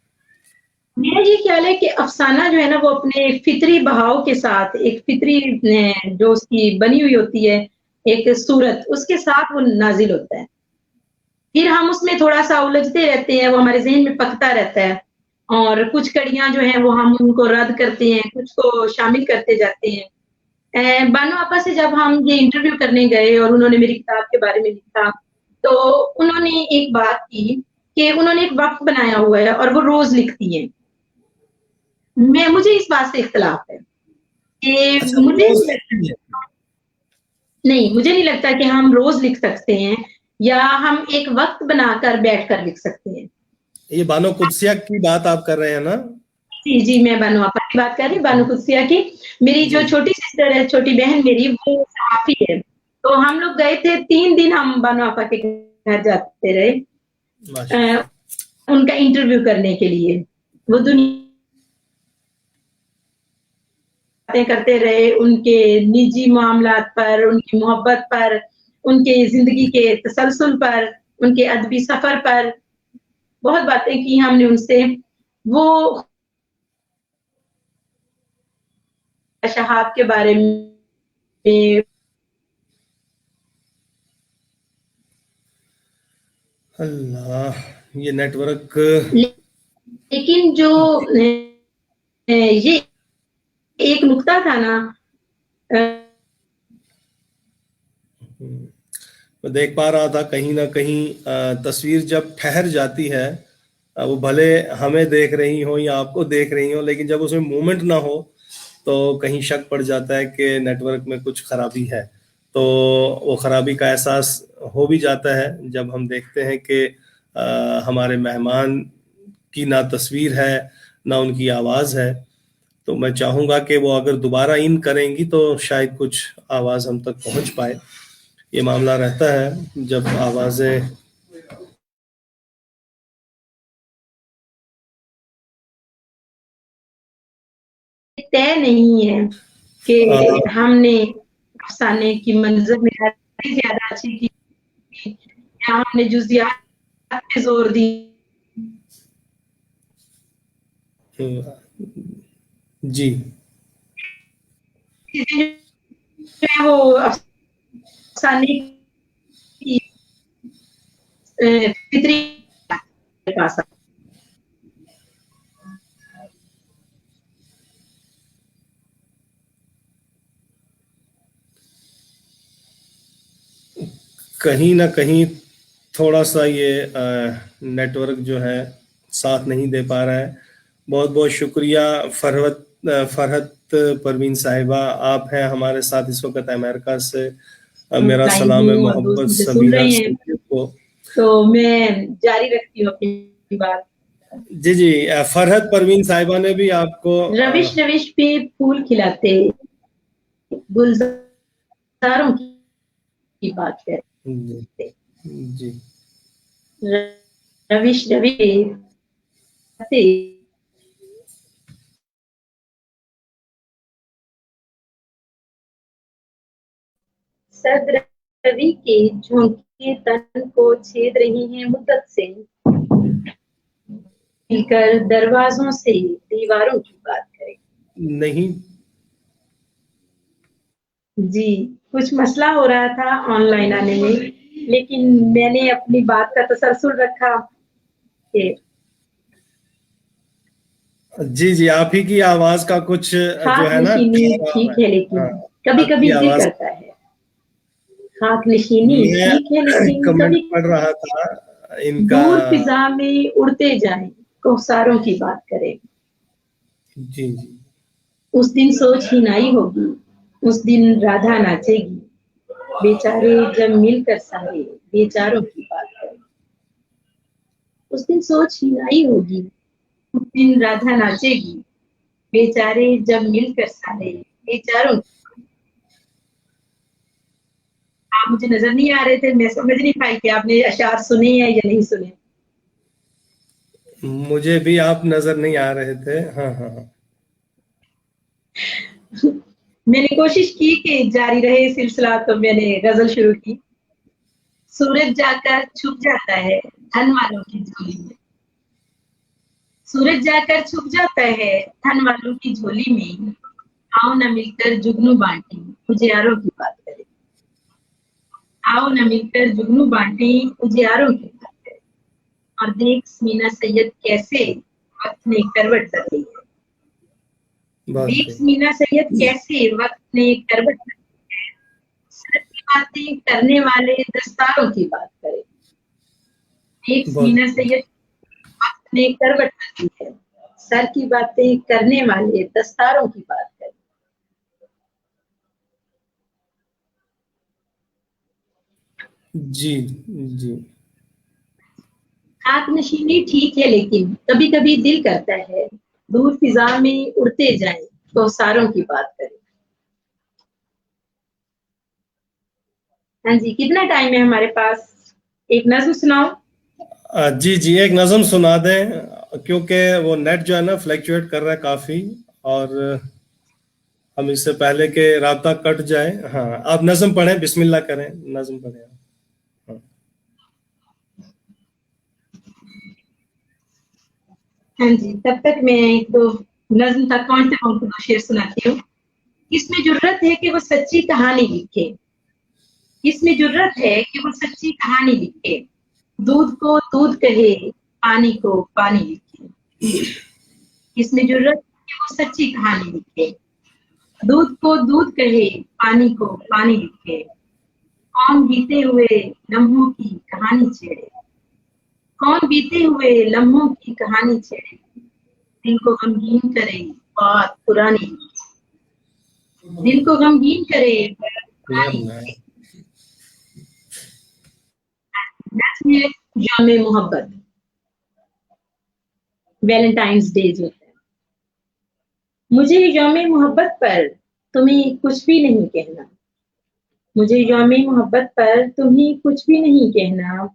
मेरा ये ख्याल है कि अफसाना जो है ना, वो अपने फितरी बहाव के साथ, एक फितरी जो उसकी बनी हुई होती है एक सूरत, उसके साथ वो नाजिल होता है। फिर हम उसमें थोड़ा सा उलझते रहते हैं, वो हमारे ज़हन में पकता रहता है, और कुछ कड़ियां जो हैं वो हम उनको रद्द करते हैं, कुछ को शामिल करते जाते हैं। बानो आपा से जब हम ये इंटरव्यू करने गए और उन्होंने मेरी किताब के बारे में लिखा, तो उन्होंने एक बात की कि उन्होंने एक वक्त बनाया हुआ है और वो रोज लिखती हैं। मुझे इस बात से इख्तिलाफ है कि मुझे नहीं लगता कि हम रोज लिख सकते हैं या हम एक वक्त बनाकर बैठकर लिख सकते हैं। ये बानो कुद्सिया की बात आप कर रहे हैं ना? जी जी, मैं बानो आपा की बात कर रही हूँ, बानो कुद्सिया की। मेरी जो छोटी सिस्टर है, छोटी बहन मेरी, वो सहाफी है, तो हम लोग गए थे 3 दिन, हम बानो आपा के घर जाते रहे उनका इंटरव्यू करने के लिए। वो दुनिया باتیں کرتے رہے ان کے نجی معاملات پر، ان کی محبت پر، ان کے زندگی کے تسلسل پر، ان کے ادبی سفر پر بہت باتیں کی ہم نے ان سے. وہ شہاب کے بارے میں اللہ یہ نیٹ ورک. لیکن جو یہ ایک نقطہ تھا نا، میں دیکھ پا رہا تھا کہیں نہ کہیں تصویر جب ٹھہر جاتی ہے، وہ بھلے ہمیں دیکھ رہی ہو یا آپ کو دیکھ رہی ہو، لیکن جب اس میں موومنٹ نہ ہو تو کہیں شک پڑ جاتا ہے کہ نیٹ ورک میں کچھ خرابی ہے. تو وہ خرابی کا احساس ہو بھی جاتا ہے جب ہم دیکھتے ہیں کہ ہمارے مہمان کی نہ تصویر ہے نہ ان کی آواز ہے. تو میں چاہوں گا کہ وہ اگر دوبارہ ان کریں گی تو شاید کچھ آواز ہم تک پہنچ پائے. یہ معاملہ رہتا ہے جب آوازیں طے نہیں ہے کہ ہم نے افسانے کی منظر میں زیادہ اچھی کی یا ہم نے جزیات پہ زور دی. جی وہ افسانے کی فطری پاس کہیں نہ کہیں تھوڑا سا یہ نیٹ ورک جو ہے ساتھ نہیں دے پا رہا ہے. بہت بہت شکریہ فرحت پروین صاحبہ، آپ ہیں ہمارے ساتھ اس وقت امریکہ سے. میرا سلام ہے محبت سبیرہ کو. تو میں جاری رکھتی ہوں اپنی بات. جی جی فرحت پروین صاحبہ نے بھی آپ کو روش پہ پھول کھلاتے گلزاروں کی بات ہے. جی روش سد روی کے جھونکے تن کو چھید رہی ہیں مدت سے، مل کر دروازوں سے دیواروں کی بات کریں. نہیں جی کچھ مسئلہ ہو رہا تھا آن لائن آنے میں، لیکن میں نے اپنی بات کا تسلسل رکھا کہ جی جی آپ ہی کی آواز کا کچھ جو ہے نا ٹھیک ہے لیکن کبھی کبھی دل کرتا ہے. خاک نشینی ٹھیک ہے لیکن کبھی پڑھ رہا تھا ان کا دور فضا میں اڑتے جائیں کوہساروں کی بات کریں. جی جی اس دن سوچ ہی نائی ہوگی، اس دن رادھا ناچے گی، بیچارے جب مل کر سارے بیچاروں کی بات کریں. اس دن سوچ ہی نائی ہوگی، اس دن رادھا ناچے گی، بیچارے جب مل کر سارے بیچاروں کی. آپ مجھے نظر نہیں آ رہے تھے، میں سمجھ نہیں پائی کہ آپ نے اشعار سنے ہیں یا نہیں سنے. مجھے بھی آپ نظر نہیں آ رہے تھے. ہاں ہاں ہاں میں نے کوشش کی کہ جاری رہے سلسلہ، تو میں نے غزل شروع کی. سورج جا کر چھپ جاتا ہے دھن والوں کی جھولی میں، سورج جا کر چھپ جاتا ہے دھن والوں کی جھولی میں. آؤ نہ مل کر جگنو بانٹیں اجیاروں کی بات کریں. آؤ نہ مل کر جگنو بانٹیں اجیاروں کی بات کریں. اور دیکھ سمینا سید کیسے وقت نے کروٹ بدلی ہے. دیکھ سمینا سید کیسے وقت نے کروٹ بدلی ہے. سر کی باتیں کرنے والے دستاروں کی بات کریں. دیکھ سمینا سید وقت نے کروٹ بدلی ہے. سر کی باتیں کرنے والے دستاروں کی بات کریں. جی جی خاک نشینی ٹھیک ہے لیکن کبھی کبھی دل کرتا ہے دور فضا میں اڑتے جائیں کوہساروں کی بات کریں. ہاں جی کتنا ٹائم ہے ہمارے پاس؟ ایک نظم سناؤ. جی جی ایک نظم سنا دیں، کیونکہ وہ نیٹ جو ہے نا فلیکچویٹ کر رہا ہے کافی، اور हम इससे पहले के राब्ता कट जाए, हाँ आप नज़म पढ़ें, बिस्मिल्लाह करें, नज़म पढ़ें। हाँ। हाँ जी, तब तक मैं एक दो नज्म तक कौन से शेर सुनाती हूँ। इसमें जुर्रत है कि वो सच्ची कहानी लिखे, इसमें जुर्रत है कि वो सच्ची कहानी लिखे, दूध को दूध कहे, पानी को पानी लिखे। इसमें जुर्रत है कि वो सच्ची कहानी लिखे, दूध को दूध कहे, पानी को पानी लिखे। कौन बीते हुए लम्हों की कहानी छेड़े, कौन बीते हुए लम्हों की कहानी छेड़े, दिल को गमगीन करे बात पुरानी, दिल को गमगीन करे बात पुरानी। जामे मोहब्बत, वैलेंटाइंस डे जो है। मुझे यौमे मोहब्बत पर तुम्हें कुछ भी नहीं कहना, मुझे यौमे मोहब्बत पर तुम्हें कुछ भी नहीं कहना।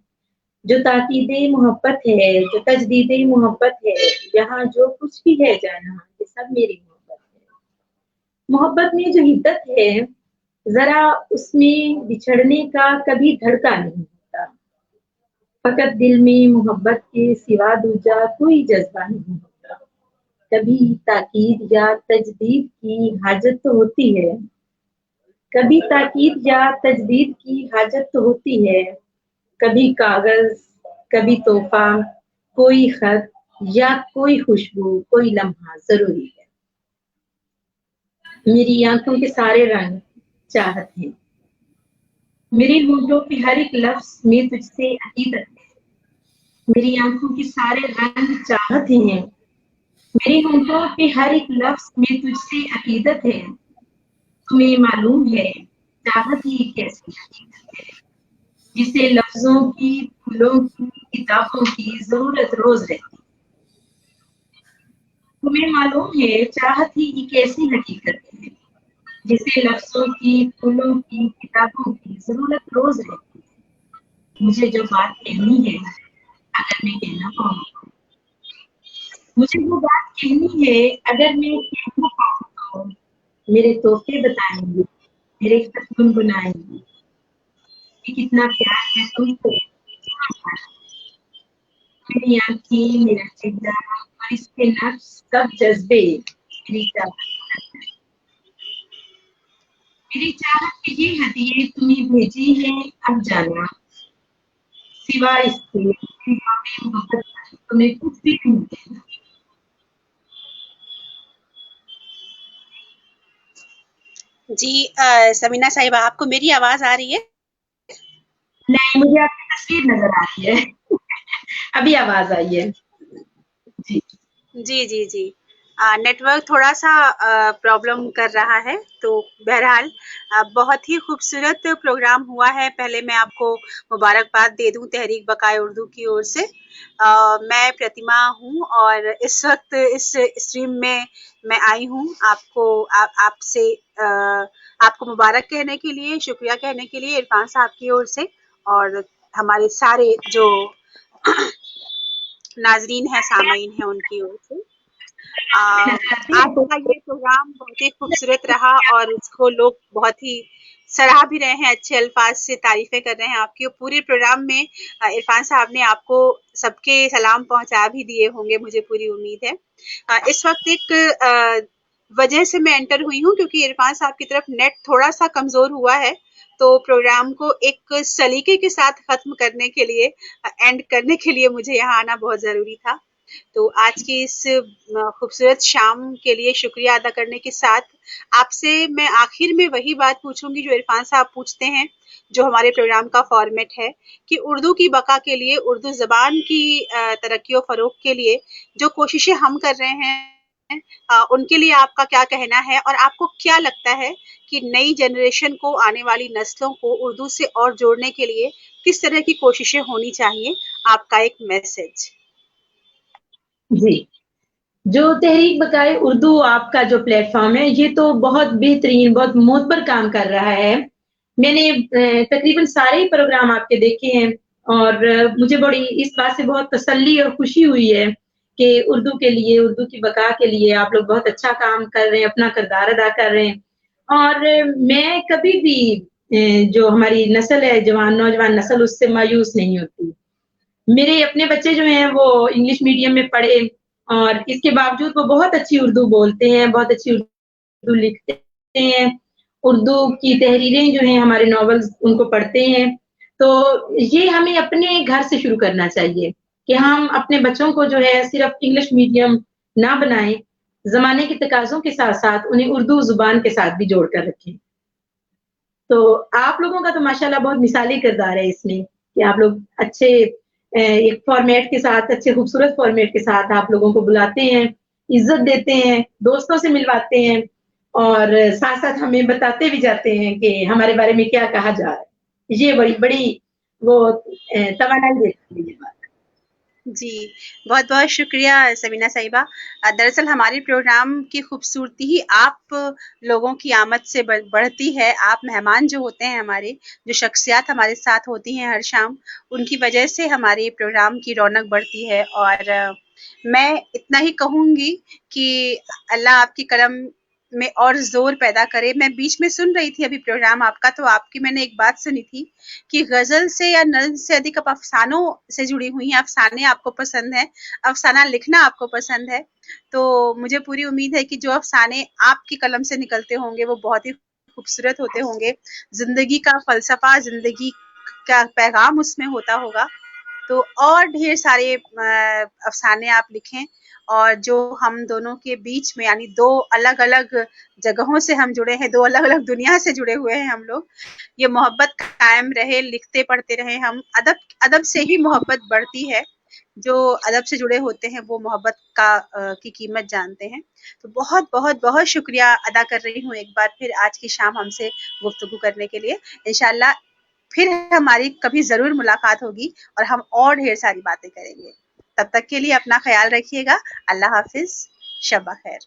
जो ताकीदे मोहब्बत है, जो तजदीदे मोहब्बत है, यहाँ जो कुछ भी है जाना, ये सब मेरी मोहब्बत है। मोहब्बत में जो हिद्दत है, जरा उसमें बिछड़ने का कभी धड़का नहीं होता। फकत दिल में मोहब्बत के सिवा दूजा कोई जज्बा नहीं होता। कभी ताकीद या तजदीद की हाजत तो होती है, कभी ताकीद या तजदीद की हाजत तो होती है। कभी कागज, कभी तोहफा, कोई खत या कोई खुशबू, कोई लम्हा जरूरी है। मेरी आंखों के सारे रंग चाहत हैं, मेरे होठों के हर एक लफ्ज में तुझसे अकीदत है। मेरी आंखों के सारे रंग चाहत हैं, मेरे होठों के हर एक लफ्ज में तुझसे अकीदत है। तुम्हें मालूम है चाहत ही कैसी हकीकत है, जिसे लफ्जों की, फूलों की, किताबों की जरूरत रोज रहती। तुम्हें मालूम है चाहत ही एक ऐसी हकीकत है, जिसे लफ्जों की, फूलों की, किताबों की जरूरत रोज रहती है। मुझे जो बात कहनी है, अगर मैं कहना पाऊँ तो, मुझे वो बात कहनी है, अगर मैं कहना पाऊँ तो, मेरे तोहफे बताएंगे, मेरे खत गुनगुनाएंगे कि कितना प्यार है तुमको। मेरी आंखें, मेरा चेहरा और इसके नक्श, सब जज्बे मेरी चाहत। मेरी चाहत के ये हदिये तुम्हें भेजी है, अब जाना सिवा इसके मोहब्बत तुम्हें कुछ भी नहीं देना। जी समीना साहिबा, आपको मेरी आवाज आ रही है? नहीं, मुझे आपकी तस्वीर नजर आ रही है। अभी आवाज आई है। जी जी जी जी नेटवर्क थोड़ा सा प्रॉब्लम कर रहा है, तो बहरहाल बहुत ही खूबसूरत प्रोग्राम हुआ है। पहले मैं आपको मुबारकबाद दे दूं तहरीक बकाए उर्दू की ओर से। मैं प्रतिमा हूं और इस वक्त इस स्ट्रीम में मैं आई हूं आपसे आपको मुबारक कहने के लिए, शुक्रिया कहने के लिए इरफान साहब की ओर से और हमारे सारे जो नाजरीन है, सामीन है, उनकी ओर से। आज का ये प्रोग्राम बहुत ही खूबसूरत रहा और इसको लोग बहुत ही सराह भी रहे हैं, अच्छे अल्फाज से तारीफें कर रहे हैं आपकी। पूरे प्रोग्राम में इरफान साहब ने आपको सबके सलाम पहुंचा भी दिए होंगे, मुझे पूरी उम्मीद है। इस वक्त एक वजह से मैं एंटर हुई हूँ क्योंकि इरफान साहब की तरफ नेट थोड़ा सा कमजोर हुआ है, तो प्रोग्राम को एक सलीके के साथ खत्म करने के लिए, एंड करने के लिए मुझे यहाँ आना बहुत जरूरी था। तो आज की इस खूबसूरत शाम के लिए शुक्रिया अदा करने के साथ आपसे मैं आखिर में वही बात पूछूंगी जो इरफान साहब पूछते हैं, जो हमारे प्रोग्राम का फॉर्मेट है कि उर्दू की बका के लिए, उर्दू ज़बान की तरक्की और फ़रोग़ के लिए जो कोशिशें हम कर रहे हैं, उनके लिए आपका क्या कहना है और आपको क्या लगता है कि नई जनरेशन को, आने वाली नस्लों को उर्दू से और जोड़ने के लिए किस तरह की कोशिशें होनी चाहिए? आपका एक मैसेज। जी, जो तहरीक बकाए उर्दू आपका जो प्लेटफॉर्म है, ये तो बहुत बेहतरीन, बहुत मोहतर काम कर रहा है। मैंने तकरीबन सारे ही प्रोग्राम आपके देखे हैं और मुझे बड़ी इस बात से बहुत तसल्ली और खुशी हुई है کہ اردو کے لیے, اردو کی بقا کے لیے آپ لوگ بہت اچھا کام کر رہے ہیں, اپنا کردار ادا کر رہے ہیں. اور میں کبھی بھی جو ہماری نسل ہے, نوجوان نسل, اس سے مایوس نہیں ہوتی. میرے اپنے بچے جو ہیں وہ انگلش میڈیم میں پڑھے, اور اس کے باوجود وہ بہت اچھی اردو بولتے ہیں, بہت اچھی اردو لکھتے ہیں, اردو کی تحریریں جو ہیں, ہمارے ناولز ان کو پڑھتے ہیں. تو یہ ہمیں اپنے گھر سے شروع کرنا چاہیے کہ ہم اپنے بچوں کو جو ہے صرف انگلش میڈیم نہ بنائیں, زمانے کے تقاضوں کے ساتھ ساتھ انہیں اردو زبان کے ساتھ بھی جوڑ کر رکھیں. تو آپ لوگوں کا تو ماشاءاللہ بہت مثالی کردار ہے اس میں کہ آپ لوگ اچھے ایک فارمیٹ کے ساتھ, اچھے خوبصورت فارمیٹ کے ساتھ آپ لوگوں کو بلاتے ہیں, عزت دیتے ہیں, دوستوں سے ملواتے ہیں, اور ساتھ ساتھ ہمیں بتاتے بھی جاتے ہیں کہ ہمارے بارے میں کیا کہا جا رہا ہے. یہ بڑی وہ توانائی دیتی ہے یہ بات. جی بہت بہت شکریہ سبینہ صاحبہ. دراصل ہمارے پروگرام کی خوبصورتی ہی آپ لوگوں کی آمد سے بڑھتی ہے. آپ مہمان جو ہوتے ہیں, ہمارے جو شخصیات ہمارے ساتھ ہوتی ہیں ہر شام, ان کی وجہ سے ہمارے پروگرام کی رونق بڑھتی ہے. اور میں اتنا ہی کہوں گی کہ اللہ آپ کی کرم میں اور زور پیدا کرے. میں بیچ میں سن رہی تھی ابھی پروگرام آپ کا, تو آپ کی میں نے ایک بات سنی تھی کہ غزل سے یا نظم سے ادھک آپ افسانوں سے جڑی ہوئی ہیں, افسانے آپ کو پسند ہیں, افسانہ لکھنا آپ کو پسند ہے. تو مجھے پوری امید ہے کہ جو افسانے آپ کی قلم سے نکلتے ہوں گے وہ بہت ہی خوبصورت ہوتے ہوں گے, زندگی کا فلسفہ, زندگی کا پیغام اس میں ہوتا ہوگا. تو اور ڈھیر سارے افسانے آپ لکھیں, اور جو ہم دونوں کے بیچ میں, یعنی دو الگ الگ جگہوں سے ہم جڑے ہیں, دو الگ الگ دنیا سے جڑے ہوئے ہیں ہم لوگ, یہ محبت قائم رہے, لکھتے پڑھتے رہے ہم. ادب سے ہی محبت بڑھتی ہے. جو ادب سے جڑے ہوتے ہیں وہ محبت کی قیمت جانتے ہیں. تو بہت بہت بہت شکریہ ادا کر رہی ہوں ایک بار پھر آج کی شام ہم سے گفتگو کرنے کے لیے. انشاءاللہ پھر ہماری کبھی ضرور ملاقات ہوگی اور ہم اور ڈھیر ساری باتیں کریں گے. تب تک کے لیے اپنا خیال رکھیے گا. اللہ حافظ, شب بخیر.